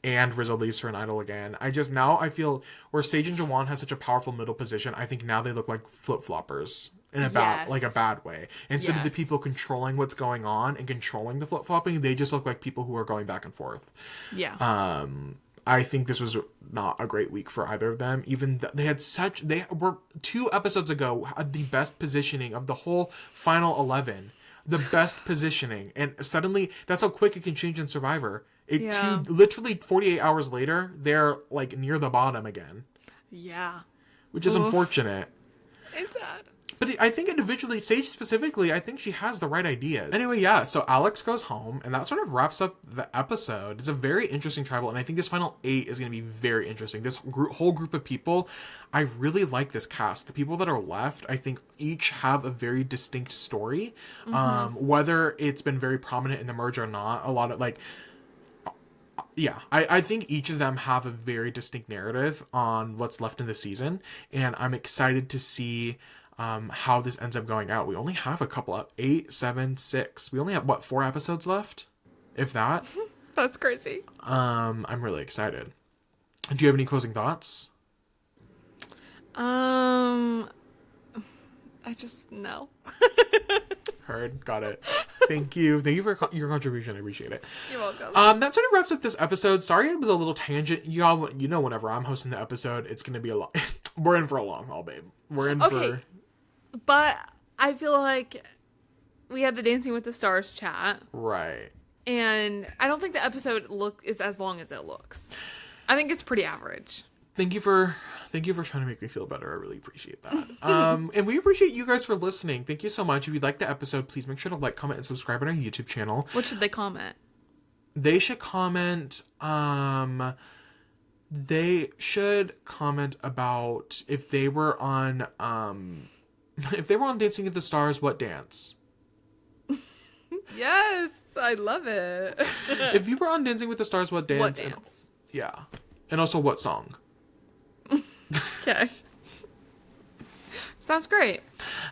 And Rizzo leaves for an idol again. I feel where Sage and Jawan had such a powerful middle position, I think now they look like flip-floppers in a bad way. Instead of the people controlling what's going on and controlling the flip-flopping, they just look like people who are going back and forth. Yeah. I think this was not a great week for either of them. Even they were 2 episodes ago had the best positioning of the whole final 11. The best positioning, and suddenly that's how quick it can change in Survivor. Literally 48 hours later, they're like near the bottom again. Yeah. Which is unfortunate. It's sad. But I think individually, Sage specifically, I think she has the right ideas. Anyway, yeah, so Alex goes home, and that sort of wraps up the episode. It's a very interesting tribal, and I think this final 8 is going to be very interesting. This whole group of people, I really like this cast. The people that are left, I think each have a very distinct story. Whether it's been very prominent in the merge or not, a lot of like... Yeah, I think each of them have a very distinct narrative on what's left in the season, and I'm excited to see how this ends up going out. We only have a couple of 8, 7, 6. We only have 4 episodes left, if that. That's crazy. I'm really excited. Do you have any closing thoughts? I just no. Heard. Got it. Thank you for your contribution. I appreciate it. You're welcome. That sort of wraps up this episode. Sorry it was a little tangent. Y'all, whenever I'm hosting the episode, it's gonna be a lot. We're in for a long haul, babe. We're in for... But I feel like we had the Dancing with the Stars chat. Right. And I don't think the episode is as long as it looks. I think it's pretty average. Thank you for trying to make me feel better. I really appreciate that. And we appreciate you guys for listening. Thank you so much. If you liked the episode, please make sure to like, comment, and subscribe on our YouTube channel. What should they comment? They should comment about if they were on Dancing with the Stars, what dance? Yes, I love it. If you were on Dancing with the Stars, what dance? What dance? And also what song? Okay. Sounds great.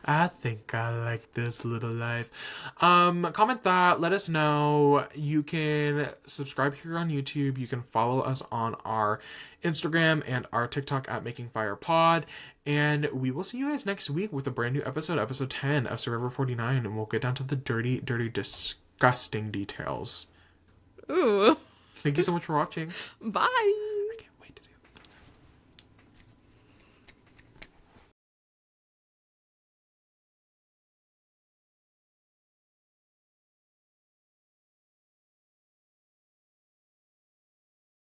I think I like this little life. Comment that. Let us know. You can subscribe here on YouTube. You can follow us on our Instagram and our TikTok at Making Fire Pod. And we will see you guys next week with a brand new episode 10 of Survivor 49. And we'll get down to the dirty, dirty, disgusting details. Ooh. Thank you so much for watching. Bye.